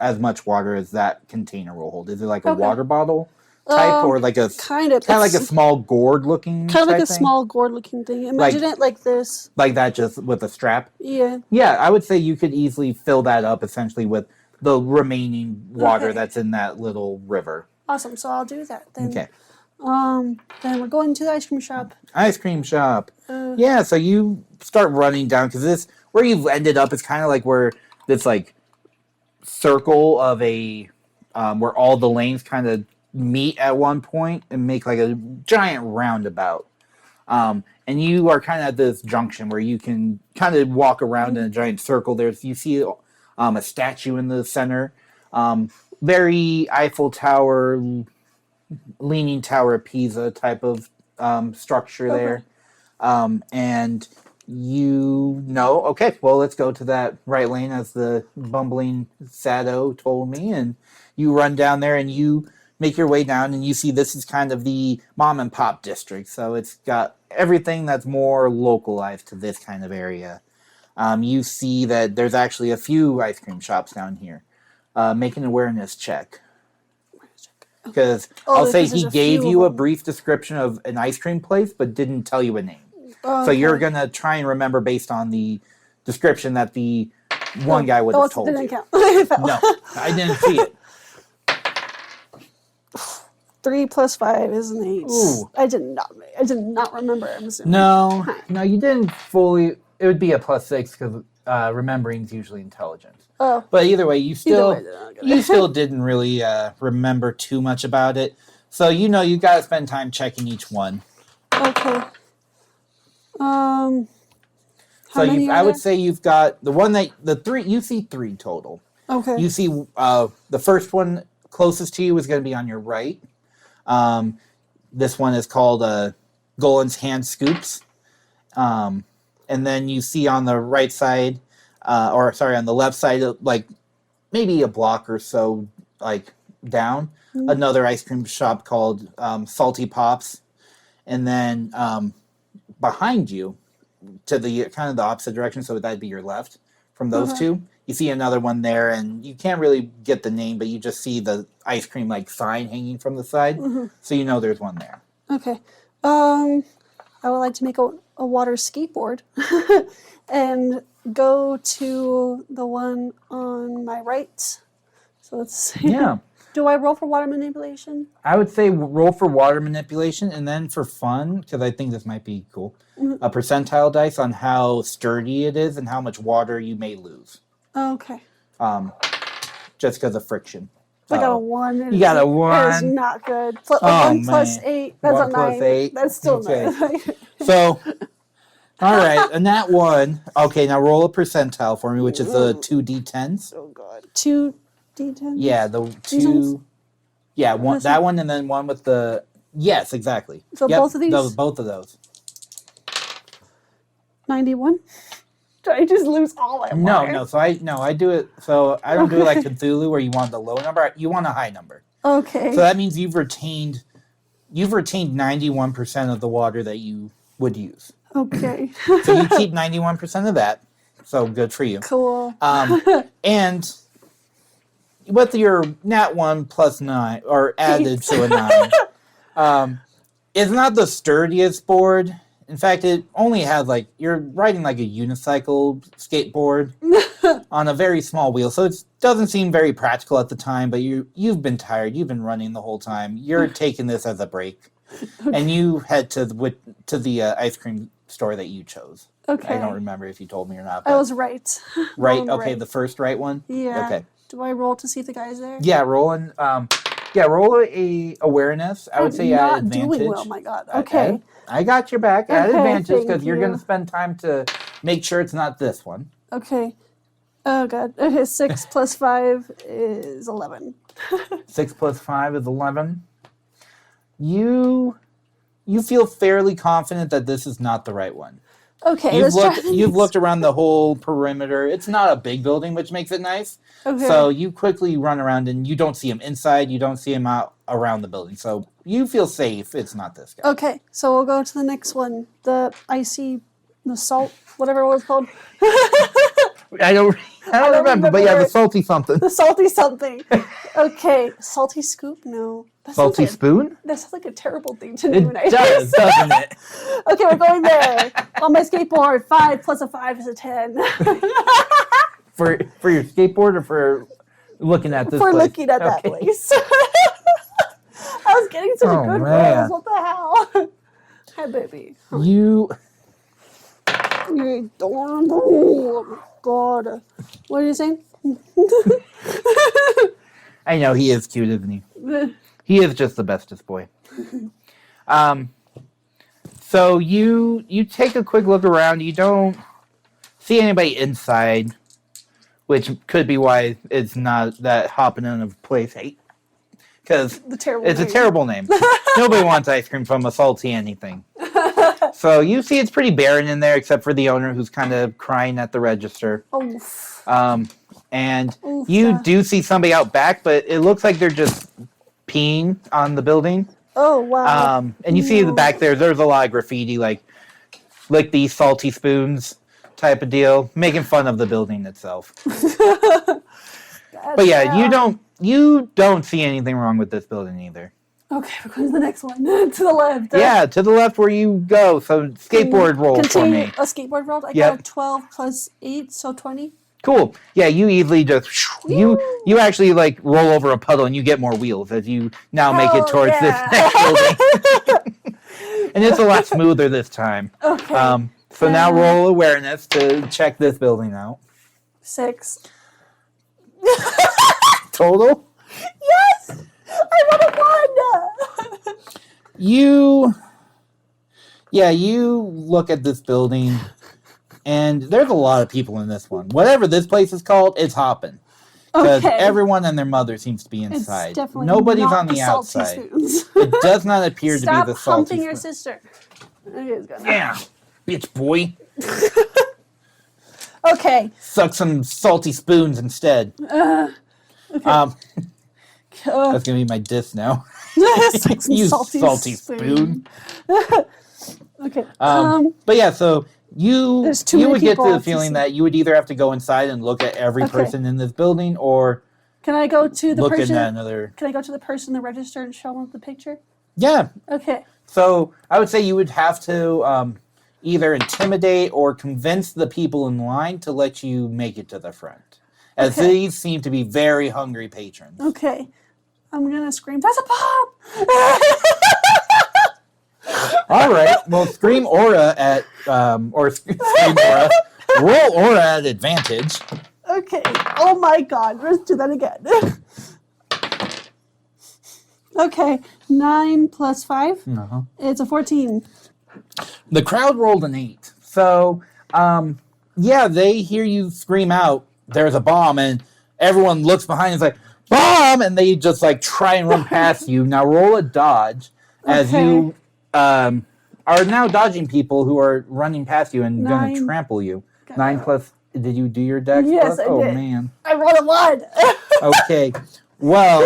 as much water as that container will hold. Is it like a water bottle type, or like a kind of like a small gourd looking kind of like a thing? small gourd looking thing. Imagine it like this. Like that, just with a strap? Yeah. Yeah, I would say you could easily fill that up essentially with the remaining water that's in that little river. Awesome. So I'll do that then. Okay. Then we're going to the ice cream shop. Ice cream shop. Yeah, so you start running down, because this, where you've ended up, is kind of like where this like circle of a, where all the lanes kind of meet at one point and make like a giant roundabout. And you are kind of at this junction where you can kind of walk around in a giant circle. You see a statue in the center. Very Eiffel Tower, Leaning Tower of Pisa type of structure there. And you know, okay, well, let's go to that right lane, as the bumbling Sado told me. And you run down there and you make your way down, and you see this is kind of the mom and pop district. So it's got everything that's more localized to this kind of area. You see that there's actually a few ice cream shops down here. Make an awareness check. Because I'll say he gave you a brief description of an ice cream place, but didn't tell you a name. So you're going to try and remember based on the description that the one guy would have told you. Count. No, I didn't see it. 3 plus 5 is an 8. Ooh. I did not remember. I'm assuming. No, you didn't fully. It would be a +6 because remembering is usually intelligence. Oh. But either way, you still didn't really remember too much about it. So you know you got to spend time checking each one. Okay. So I would say you've got the 3. You see 3 total. Okay. You see the first one closest to you is going to be on your right. This one is called Golan's Hand Scoops. And then you see on the right side, on the left side, like maybe a block or so like down, another ice cream shop called Salty Pops. And then behind you, to the kind of the opposite direction, so that'd be your left from those two, you see another one there, and you can't really get the name, but you just see the ice cream like sign hanging from the side, so you know there's one there. Okay. I would like to make a water skateboard and go to the one on my right. So let's see. Yeah. Do I roll for water manipulation? I would say roll for water manipulation, and then for fun, because I think this might be cool, a percentile dice on how sturdy it is and how much water you may lose. Okay. Just because of friction. I got a 1. You got a 1. That is not good. 1 plus 8. That's 1 a 9. plus 8. That's still okay. 9. So, all right, and that 1. Okay, now roll a percentile for me, which is the 2d10s. Oh god. 2 D10s? Yeah, the 2. Yeah, one. That one, and then one with the. Yes, exactly. So both of these? Both of those. 91. Did I just lose all my water? No. So I do it. So I don't do it like Cthulhu, where you want the low number. You want a high number. Okay. So that means you've retained 91% of the water that you would use. Okay. So you keep 91% of that. So good for you. Cool. And with your nat 1 plus 9, or added to a 9, it's not the sturdiest board. In fact, it only has you're riding like a unicycle skateboard on a very small wheel. So it doesn't seem very practical at the time, but you've been tired. You've been running the whole time. You're taking this as a break. Okay. And you head to the ice cream store that you chose. Okay. I don't remember if you told me or not. I was right. Right? Okay, the first right one? Yeah. Okay. Do I roll to see if the guy's there? Yeah, roll a awareness. I would say add advantage. I'm not doing well, my God. Okay. I got your back. Add advantage because you're going to spend time to make sure it's not this one. Okay. Oh, God. Okay, 6 plus 5 is 11. 6 plus 5 is 11. You feel fairly confident that this is not the right one. Okay, you've looked around the whole perimeter. It's not a big building, which makes it nice. Okay. So you quickly run around and you don't see him inside. You don't see him out around the building. So you feel safe. It's not this guy. Okay, so we'll go to the next one. The salt, whatever it was called. I don't remember, but yeah, the salty something. The salty something. Okay, salty scoop? No. Salty spoon? That sounds like a terrible thing to name an It item. does, doesn't it? Okay, we're going there. On my skateboard, 5 plus a 5 is a 10. For your skateboard or for looking at this For place? looking at that place. I was getting such a good rolls. What the hell? Hi, baby. You're adorable. Oh, my God. What are you saying? I know, he is cute, isn't he? He is just the bestest boy. So you take a quick look around. You don't see anybody inside, which could be why it's not that hopping in of place 8. Because it's a terrible name. Nobody wants ice cream from a salty anything. So you see it's pretty barren in there, except for the owner who's kind of crying at the register. Oof. And you do see somebody out back, but it looks like they're just peeing on the building. Oh, wow. And you see in the back there's a lot of graffiti, like these salty spoons type of deal, making fun of the building itself. But yeah, you don't see anything wrong with this building either. Okay, we're going to the next one. To the left. Yeah, to the left where you go. So skateboard roll for me. A skateboard roll? I got a 12 plus 8, so 20. Cool. Yeah, you easily just you actually like roll over a puddle and you get more wheels as you now make it towards this next building. And it's a lot smoother this time. Okay. So now roll awareness to check this building out. 6. Total? Yes! I rolled a 1! You look at this building, and there's a lot of people in this one. Whatever this place is called, it's hopping. Because everyone and their mother seems to be inside. It's definitely Nobody's not on the outside. It does not appear to be the salty Stop humping your sister. Yeah, bitch boy. Okay. Suck some salty spoons instead. Okay. That's going to be my diss now. Suck some You salty spoon. Okay. But yeah, so you would get to the feeling see. that you would either have to go inside and look at every person in this building, or can I go to the look person? at another. Can I go to the person in the register and show them the picture? Yeah. Okay. So I would say you would have to either intimidate or convince the people in line to let you make it to the front, as these seem to be very hungry patrons. Okay. I'm gonna scream, "That's a bomb!" All right. Well, scream aura at or scream aura. Roll aura at advantage. Okay. Oh my God. Let's do that again. Okay. 9 plus 5. Uh-huh. It's a 14. The crowd rolled an 8. So, yeah, they hear you scream out, "There's a bomb," and everyone looks behind and is like, "Bomb!" And they just like try and run past you. Now roll a dodge as you are now dodging people who are running past you and going to trample you. 9 plus. Did you do your dex? Yes, plus? I did. Oh man. I rolled a 1. Okay. Well,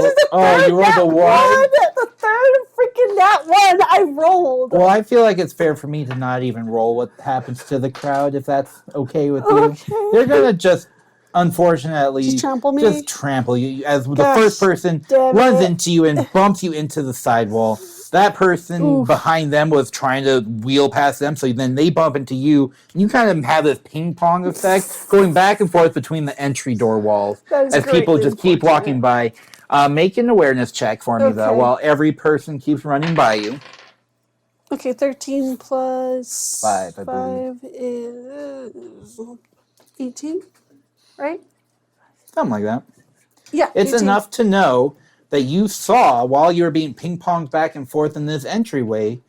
you rolled a 1. The third freaking nat 1 I rolled. Well, I feel like it's fair for me to not even roll what happens to the crowd, if that's okay with you. Okay. They're gonna just, unfortunately, Just trample me? Just trample you as the first person damn runs it. into you and bumps you into the sidewall. That person behind them was trying to wheel past them, so then they bump into you. And you kind of have this ping pong effect going back and forth between the entry door walls as people just keep walking by. Make an awareness check for me, though, while every person keeps running by you. Okay, 13 plus 5, I 5 is 18, right? Something like that. Yeah, It's 18. enough to know that you saw, while you were being ping-ponged back and forth in this entryway,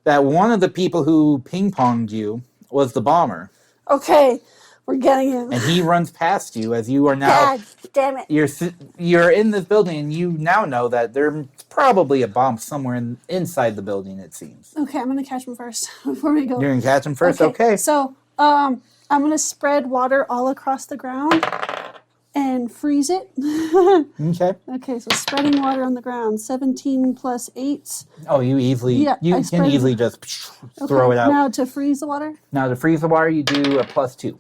that one of the people who ping-ponged you was the bomber. Okay, we're getting him. And he runs past you as you are now... God damn it. You're in this building, and you now know that there's probably a bomb somewhere inside the building, it seems. Okay, I'm going to catch him first before we go. You're going to catch him first? Okay. So, I'm going to spread water all across the ground and freeze it. Okay. Okay, so spreading water on the ground. 17 plus 8. Oh, you can easily just throw it out. Now to freeze the water? Now to freeze the water, you do a +2.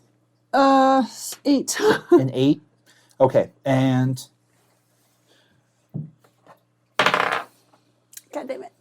8. An 8. Okay, and God damn it.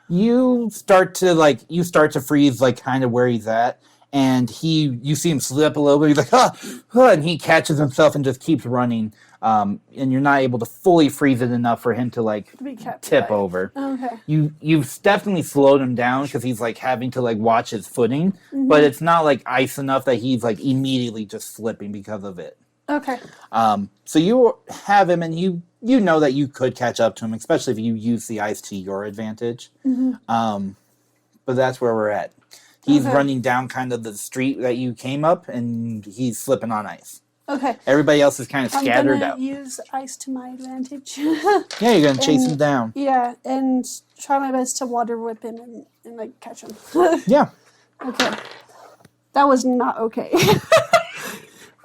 you start to freeze like kind of where he's at, and you see him slip a little bit. He's like, and he catches himself and just keeps running. And you're not able to fully freeze it enough for him to like To be kept tip alive. over. Okay. You've definitely slowed him down because he's like having to like watch his footing, but it's not like ice enough that he's like immediately just slipping because of it. Okay. So you have him, and you know that you could catch up to him, especially if you use the ice to your advantage. But that's where we're at. He's running down kind of the street that you came up, and he's slipping on ice. Okay. Everybody else is kind of scattered out. I'm gonna use ice to my advantage. Yeah, you're gonna chase him down. Yeah, and try my best to water whip him and like catch him. Yeah. Okay. That was not okay.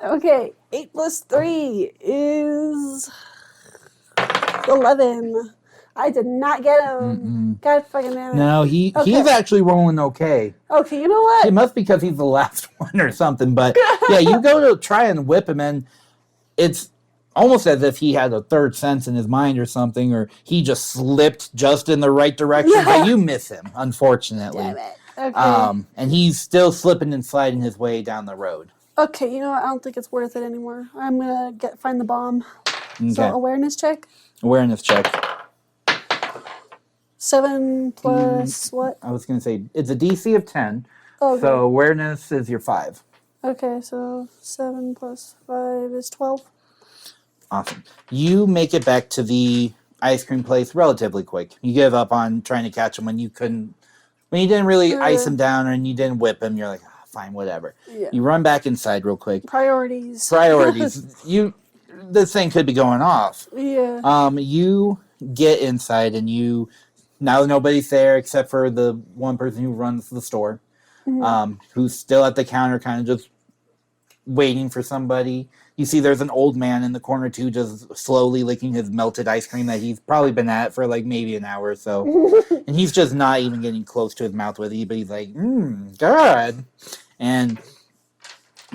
Okay, 8 plus 3 is 11. I did not get him. God fucking damn it. No, he's actually rolling okay. Okay, you know what? It must be because he's the last one or something. But yeah, you go to try and whip him, and it's almost as if he had a third sense in his mind or something, or he just slipped just in the right direction. But you miss him, unfortunately. Damn it. Okay. And he's still slipping and sliding his way down the road. Okay, you know what? I don't think it's worth it anymore. I'm gonna find the bomb. Okay. So awareness check. Awareness check. 7 plus what? I was going to say, it's a DC of 10. Okay. So awareness is your 5. Okay, so 7 plus 5 is 12. Awesome. You make it back to the ice cream place relatively quick. You give up on trying to catch him when you didn't really ice him down and you didn't whip him. You're like, fine, whatever. Yeah. You run back inside real quick. Priorities. This thing could be going off. Yeah. You get inside, and now nobody's there except for the one person who runs the store, who's still at the counter, kind of just waiting for somebody. You see there's an old man in the corner too, just slowly licking his melted ice cream that he's probably been at for like maybe an hour or so. And he's just not even getting close to his mouth with it, but he's like, God. And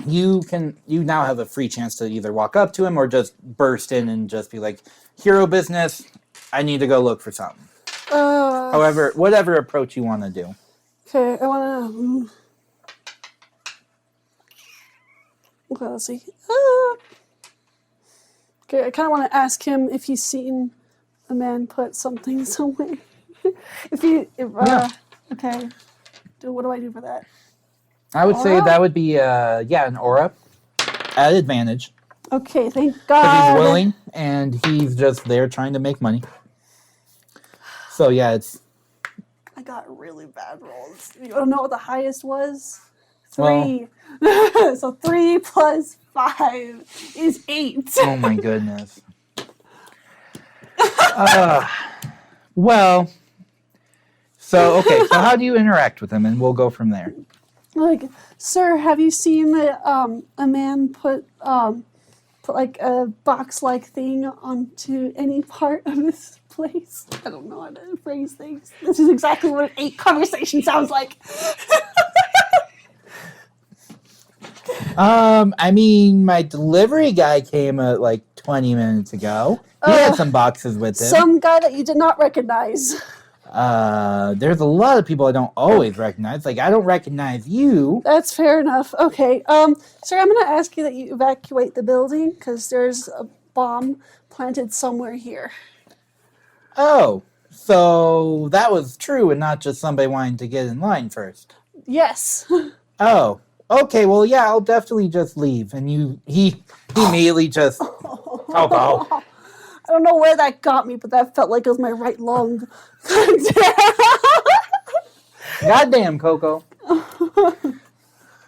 you now have a free chance to either walk up to him or just burst in and just be like, hero business, I need to go look for something. However, whatever approach you want to do. Okay, I want to... Okay, let's see. Okay, I kind of want to ask him if he's seen a man put something somewhere. Okay. What do I do for that? I would say that would be, an aura at advantage. Okay, thank Because God. he's willing, and he's just there trying to make money. So, yeah, it's... I got really bad rolls. You want to know what the highest was? 3. Well, so 3 plus 5 is 8. Oh, my goodness. Well... So how do you interact with him? And we'll go from there. Like, sir, have you seen a man put like a box-like thing onto any part of this place? I don't know how to phrase things. This is exactly what an 8 conversation sounds like. I mean, my delivery guy came like 20 minutes ago. He had some boxes with him. Some guy that you did not recognize. There's a lot of people I don't always recognize. Like, I don't recognize you. That's fair enough. Okay. Sir, I'm going to ask you that you evacuate the building because there's a bomb planted somewhere here. Oh, so that was true and not just somebody wanting to get in line first. Yes. Oh, okay. Well, yeah, I'll definitely just leave. And he immediately just, Coco. I don't know where that got me, but that felt like it was my right lung. Goddamn, Coco.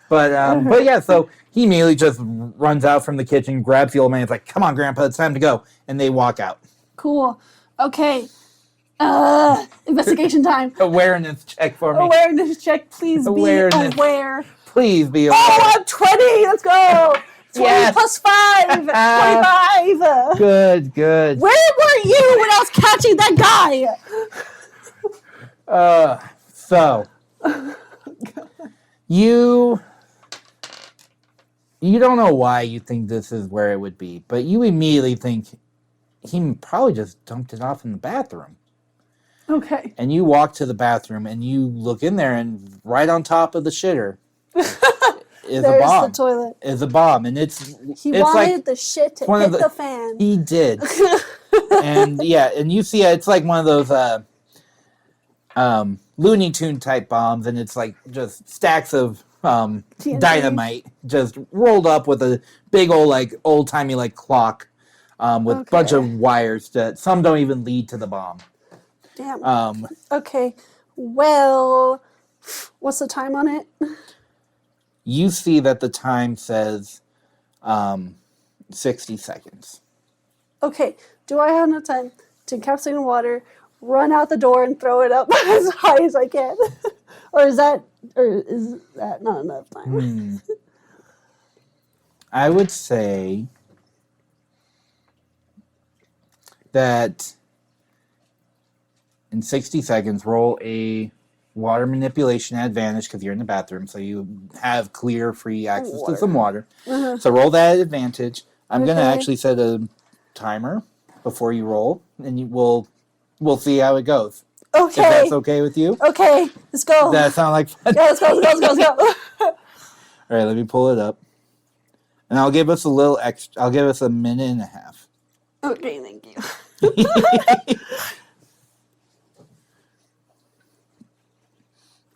But yeah, so he immediately just runs out from the kitchen, grabs the old man, and is like, come on, Grandpa, it's time to go. And they walk out. Cool. Okay. Investigation time. Awareness check for me. Awareness check. Please be aware. Please be aware. Oh, I'm 20. Let's go. 20 Yes. plus 5. 25. Good. Where were you when I was catching that guy? So you You don't know why you think this is where it would be, but you immediately think he probably just dumped it off in the bathroom. Okay. And you walk to the bathroom and you look in there, and right on top of the shitter is a bomb. The toilet. Is a bomb, and He it's wanted like the shit to one hit of the fan. He did. And yeah, and you see it's like one of those Looney Tune type bombs, and it's like just stacks of dynamite just rolled up with a big old like old timey like clock with a bunch of wires that some don't even lead to the bomb. Damn. Okay. Well, what's the time on it? You see that the time says 60 seconds. Okay. Do I have enough time to encapsulate in water, run out the door, and throw it up as high as I can? Or is that not enough time? I would say that in 60 seconds, roll a water manipulation advantage because you're in the bathroom, so you have clear, free access to some water. So roll that advantage. I'm going to actually set a timer before you roll, and we'll see how it goes. Okay. If that's okay with you? Okay, let's go. Does that sound like fun? Yeah, let's go. All right, let me pull it up. And I'll give us a little extra. I'll give us a minute and a half. Okay, thank you.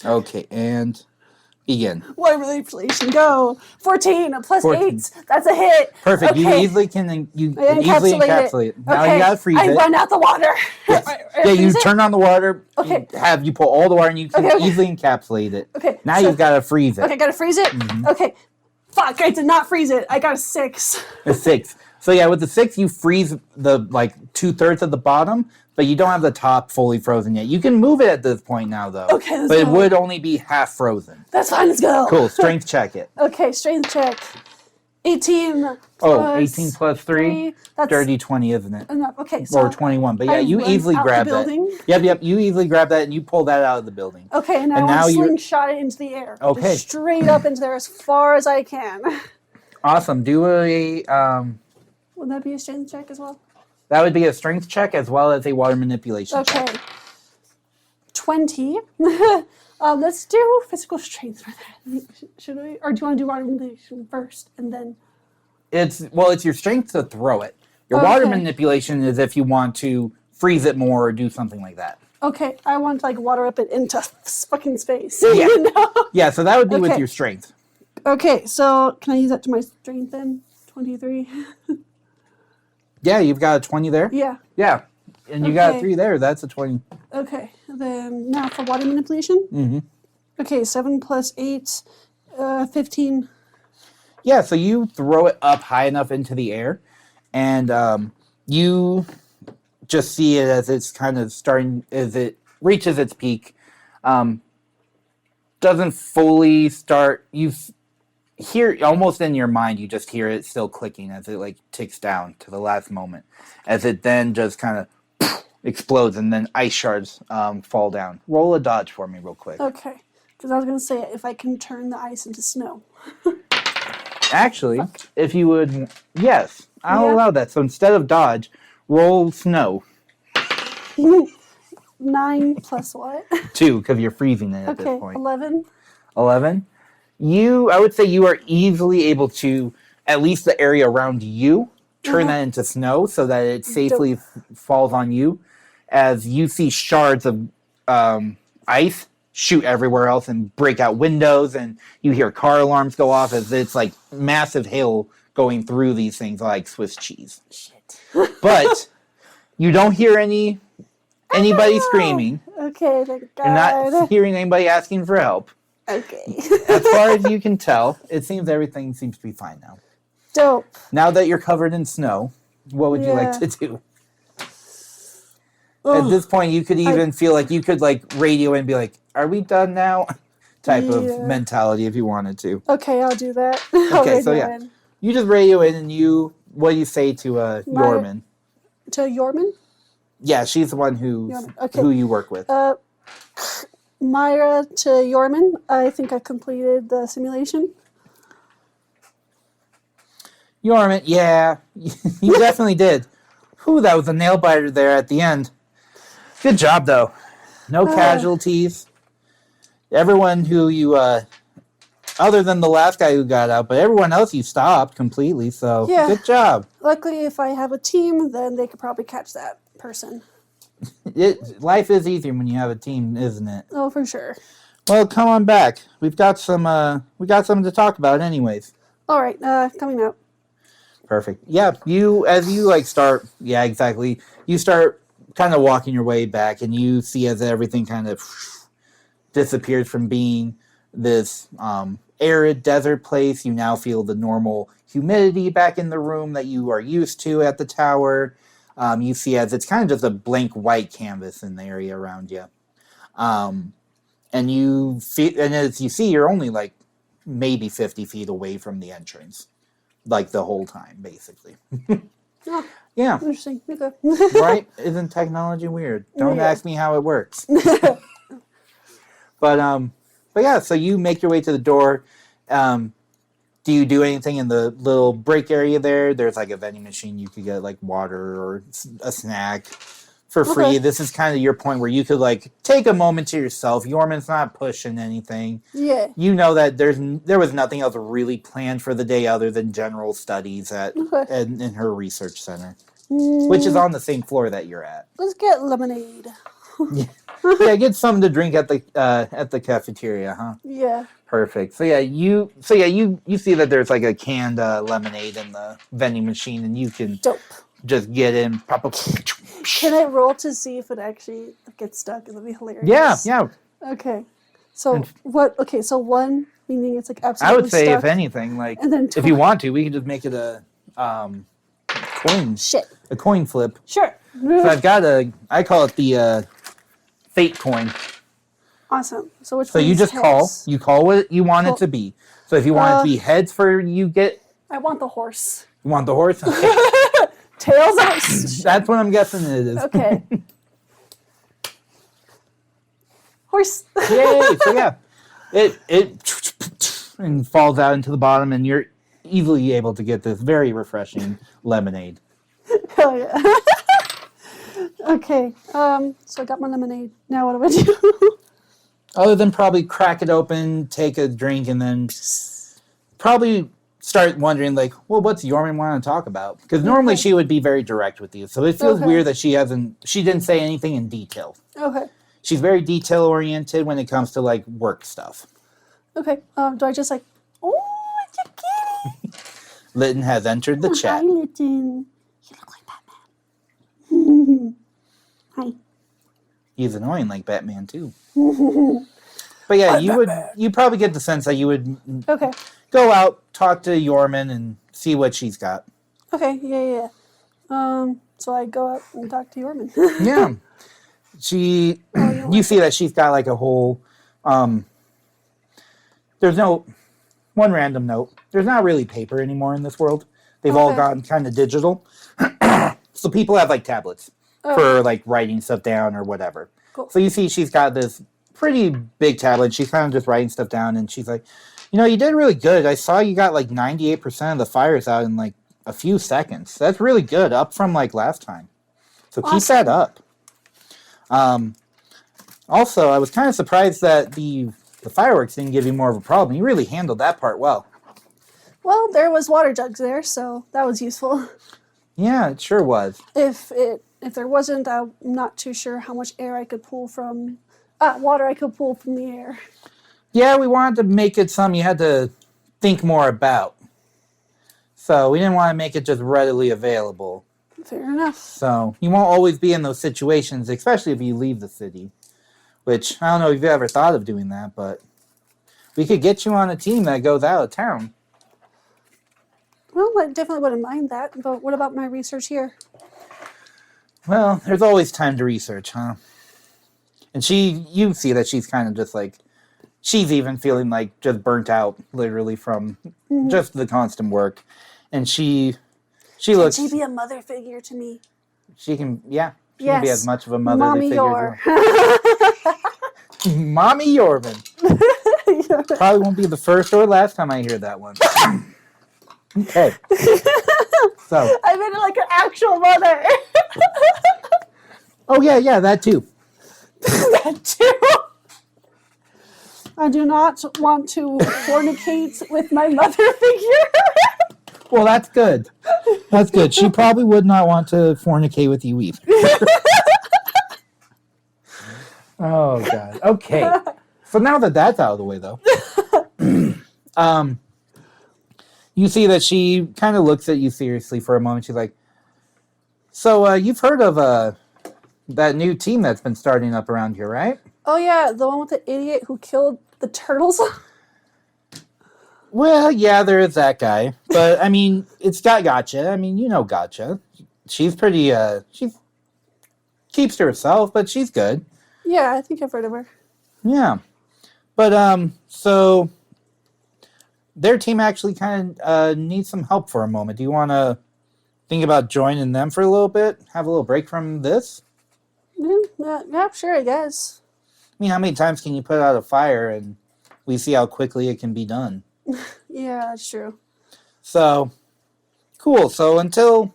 Okay, and begin. Water manipulation, go. 14 plus 14. 8. That's a hit. Perfect. Okay. You easily can easily encapsulate it. Now okay. you gotta freeze it. I run out the water. Yes. Yeah, you turn on the water. Okay. You pull all the water and you can easily encapsulate it. Okay. Now you've got to freeze it. Okay, gotta freeze it? Okay. Fuck, I did not freeze it. I got a 6. A 6. So yeah, with the 6, you freeze the 2/3 of the bottom, but you don't have the top fully frozen yet. You can move it at this point now, though. Okay, let's but go. it would only be half frozen. That's fine, let's go. Cool. Strength check it. Okay, strength check. 18 18 plus 3. That's Dirty 20, isn't it? enough. Okay, so Or 21. But yeah, I you run easily out grab the that. building. Yep. You easily grab that and you pull that out of the building. Okay, and I now want to you're slingshot it into the air. Okay. Just straight up into there as far as I can. Awesome. Do a Would that be a strength check as well? that would be a strength check as well as a water manipulation check. Okay. 20. Let's do physical strength for that. Should we? Or do you want to do water manipulation first and then? It's your strength to throw it. Your water manipulation is if you want to freeze it more or do something like that. Okay, I want to water up it into fucking space. Yeah. You know? Yeah, so that would be with your strength. Okay, so can I use that to my strength then? 23. Yeah, you've got a 20 there. Yeah. Yeah, and you got a 3 there. That's a 20. Okay, then now for water manipulation. Mm-hmm. Okay, 7 plus 8, 15. Yeah, so you throw it up high enough into the air, and you just see it as it's kind of starting, as it reaches its peak. Doesn't fully start. You hear almost in your mind. You just hear it still clicking as it ticks down to the last moment, as it then just kind of explodes, and then ice shards fall down. Roll a dodge for me, real quick. Okay, because I was gonna say if I can turn the ice into snow. Actually, if you would, yes, I'll allow that. So instead of dodge, roll snow. 9 plus what? 2, because you're freezing it at this point. 11. 11. I would say you are easily able to, at least the area around you, turn that into snow so that it safely falls on you, as you see shards of ice shoot everywhere else and break out windows, and you hear car alarms go off as it's like massive hail going through these things like Swiss cheese. Shit. But you don't hear anybody screaming. Okay, thank God. You're not hearing anybody asking for help. Okay. As far as you can tell, it seems everything seems to be fine now. Dope. Now that you're covered in snow, what would you like to do? At this point, you could even feel like you could radio and be like, "Are we done now?" type of mentality if you wanted to. Okay, I'll do that. Okay, so yeah, you just radio in, and what do you say to Yorman? To Yorman? Yeah, she's the one who you work with. Myra to Yorman, I think I completed the simulation. Yorman, yeah, you definitely did. Whew, that was a nail biter there at the end. Good job, though. No casualties. Everyone who you, other than the last guy who got out, but everyone else you stopped completely, so good job. Luckily, if I have a team, then they could probably catch that person. Life is easier when you have a team, isn't it? Oh, for sure. Well, come on back. We've got something to talk about anyways. All right, coming out. Perfect. Yeah, as you start, yeah, exactly. You start kind of walking your way back, and you see as everything kind of disappears from being this arid desert place. You now feel the normal humidity back in the room that you are used to at the tower. You see as it's kind of just a blank white canvas in the area around you. And as you see, you're only like maybe 50 feet away from the entrance. Like the whole time, basically. Oh, yeah. interesting. Okay. Right? Isn't technology weird? Don't ask me how it works. But yeah, so you make your way to the door. Do you do anything in the little break area there? There's like a vending machine. You could get like water or a snack for free. Okay. This is kind of your point where you could like take a moment to yourself. Yorman's not pushing anything. Yeah. You know that there was nothing else really planned for the day other than general studies in her research center, which is on the same floor that you're at. Let's get lemonade. Yeah, get something to drink at the cafeteria, huh? Yeah. Perfect. So you see that there's like a canned lemonade in the vending machine, and you can just get in. Pop up. Can I roll to see if it actually gets stuck? It'll be hilarious. Yeah. Okay. So what? Okay, so one meaning it's like absolutely. I would say stuck, if anything, like and then if you want to, we could just make it a coin. A coin flip. Sure. So I've got I call it the fate coin. Awesome. So which? So you just heads? call what you want it to be. So if you want it to be heads I want the horse. You want the horse? Okay. Tails out. That's what I'm guessing it is. Okay. Horse. Yay! So yeah, it and falls out into the bottom, and you're easily able to get this very refreshing lemonade. Hell yeah. Okay. So I got my lemonade. Now what do I do? Other than probably crack it open, take a drink, and then probably start wondering, like, well, what's Yorman want to talk about? Because normally she would be very direct with you. So it feels weird that she didn't say anything in detail. Okay. She's very detail-oriented when it comes to, like, work stuff. Okay. Do I just like, oh, it's a kitty. Lytton has entered the chat. Hi, Lytton. You look like Batman. Hi. He's annoying like Batman, too. But yeah, you probably get the sense that you would go out, talk to Yorman, and see what she's got. Okay, yeah. So I go out and talk to Yorman. Yeah. You see that she's got like a whole, there's no, one random note. There's not really paper anymore in this world. They've all gotten kind of digital. So people have like tablets for like writing stuff down or whatever. Cool. So you see she's got this pretty big tablet. She's kind of just writing stuff down, and she's like, you did really good. I saw you got like 98% of the fires out in like a few seconds. That's really good, up from like last time. So keep that up. Also, I was kind of surprised that the fireworks didn't give you more of a problem. You really handled that part well. Well, there was water jugs there, so that was useful. Yeah, it sure was. If there wasn't, I'm not too sure how much air I could pull from water I could pull from the air. Yeah, we wanted to make it something you had to think more about. So we didn't want to make it just readily available. Fair enough. So you won't always be in those situations, especially if you leave the city. Which, I don't know if you've ever thought of doing that, but we could get you on a team that goes out of town. Well, I definitely wouldn't mind that, but what about my research here? Well, there's always time to research, huh? And you see that she's kind of just like, she's even feeling like just burnt out, literally, from just the constant work. And she looks... Can she be a mother figure to me? She can, yeah. She can be as much of a mother Mommy figure as you. Mommy Yorman. Probably won't be the first or last time I hear that one. Okay. So. I meant it like an actual mother. Oh, yeah, that too. That too. I do not want to fornicate with my mother figure. Well, that's good. That's good. She probably would not want to fornicate with you either. Oh, God. Okay. So now that that's out of the way, though, you see that she kind of looks at you seriously for a moment. She's like, so you've heard of that new team that's been starting up around here, right? Oh yeah, the one with the idiot who killed the turtles. Well, yeah, there is that guy. But, I mean, it's got Gotcha. I mean, you know Gotcha. She's pretty, she keeps to herself, but she's good. Yeah, I think I've heard of her. Yeah. But, so their team actually kind of needs some help for a moment. Do you want to think about joining them for a little bit? Have a little break from this? Yeah, sure, I guess. I mean, how many times can you put out a fire and we see how quickly it can be done? Yeah, that's true. So, cool. So until,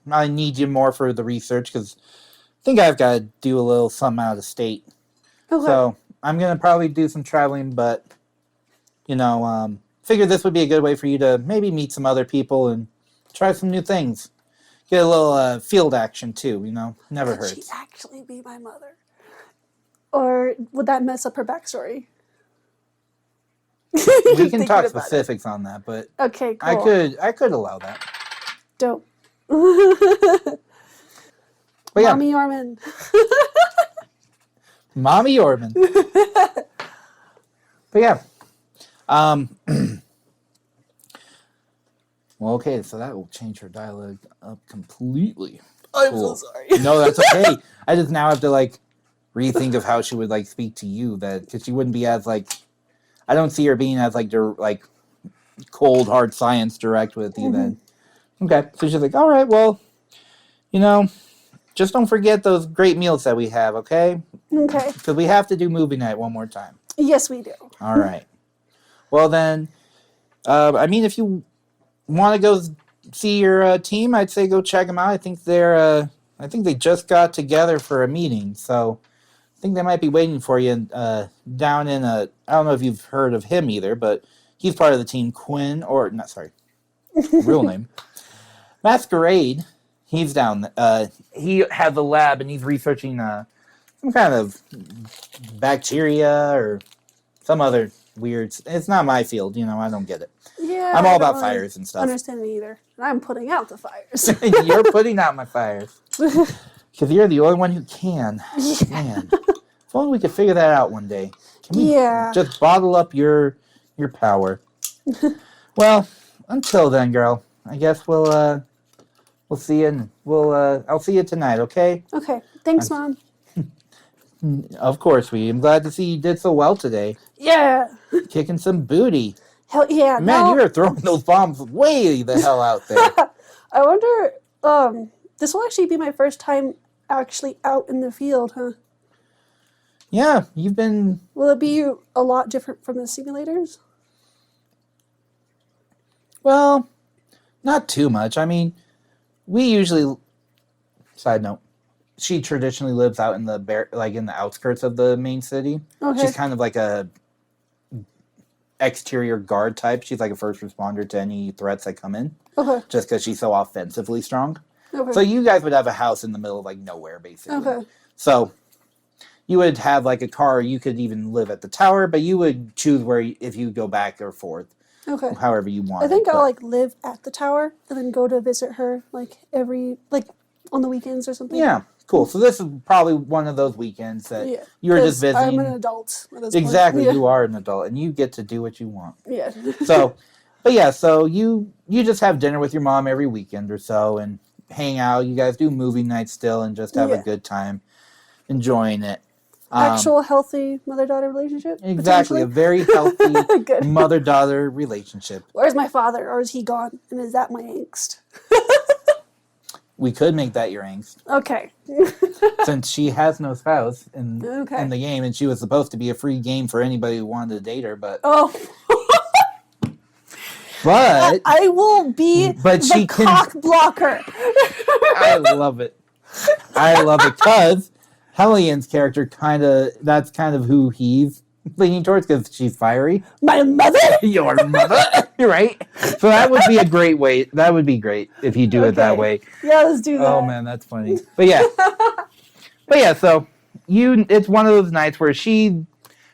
I need you more for the research because I think I've got to do a little something out of state. Okay. So I'm going to probably do some traveling, but, figured this would be a good way for you to maybe meet some other people and try some new things. Get a little field action too, never hurts. Could she actually be my mother? Or would that mess up her backstory? We can talk specifics on that, but okay, cool. I could allow that. Dope. But yeah. Mommy Orman. Mommy Orman. But yeah. Well, okay, so that will change her dialogue up completely. I'm so sorry. No, that's okay. I just now have to rethink of how she would speak to you, because she wouldn't be as I don't see her being as cold hard science direct with you then. Okay, so she's like, all right, well, just don't forget those great meals that we have, okay? Okay. Because we have to do movie night one more time. Yes, we do. All right. Well then, if you want to go see your team, I'd say go check them out. I think they just got together for a meeting, so I think they might be waiting for you down in I don't know if you've heard of him either, but he's part of the team. Real name. Masquerade. He's down. He has a lab and he's researching some kind of bacteria or some other weird. It's not my field, I don't get it. Yeah, I'm all about fires and stuff. Understand me either. And I'm putting out the fires. You're putting out my fires because you're the only one who can. Yeah. Man, if only we could figure that out one day. Can we just bottle up your power? Well, until then, girl. I guess we'll see you. And I'll see you tonight. Okay? Okay. Thanks, Mom. Of course, I'm glad to see you did so well today. Yeah. Kicking some booty. Hell yeah. Man, you are throwing those bombs way the hell out there. I wonder, this will actually be my first time actually out in the field, huh? Yeah, you've been... Will it be a lot different from the simulators? Well, not too much. I mean, we usually... Side note. She traditionally lives out in the in the outskirts of the main city. Okay. She's kind of like a exterior guard type. She's like a first responder to any threats that come in. Okay. Just because she's so offensively strong. Okay. So you guys would have a house in the middle of nowhere, basically. Okay. So you would have a car. You could even live at the tower, but you would choose if you go back or forth. Okay. However you want. I think I'll live at the tower and then go to visit her every on the weekends or something. Yeah. Cool. So this is probably one of those weekends that you're just visiting. I'm an adult at this exactly. point. You are an adult and you get to do what you want. Yeah. So you just have dinner with your mom every weekend or so and hang out. You guys do movie night still and just have a good time enjoying it. Actual healthy mother-daughter relationship? Exactly. A very healthy mother-daughter relationship. Where's my father? Or is he gone? And is that my angst? We could make that your angst. Okay. Since she has no spouse in the game, and she was supposed to be a free game for anybody who wanted to date her, but... Oh. But I will be But she the can- cock blocker. I love it. I love it because Hellian's character that's kind of who he's leaning towards because she's fiery. My mother? Your mother, right? So that would be a great way. That would be great if you do it that Okay. way. Yeah, let's do that. Oh man, that's funny. But yeah, so it's one of those nights where she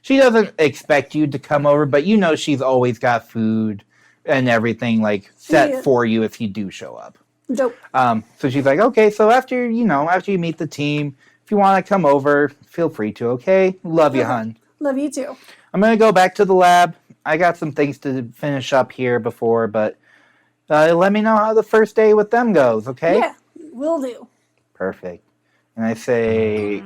doesn't expect you to come over, but you know she's always got food and everything like set for you if you do show up. Dope. So she's like, okay, so after you meet the team, if you want to come over, feel free to, okay? Love you, hun. Love you too. I'm going to go back to the lab. I got some things to finish up here before, but let me know how the first day with them goes, okay? Yeah, will do. Perfect. And I say,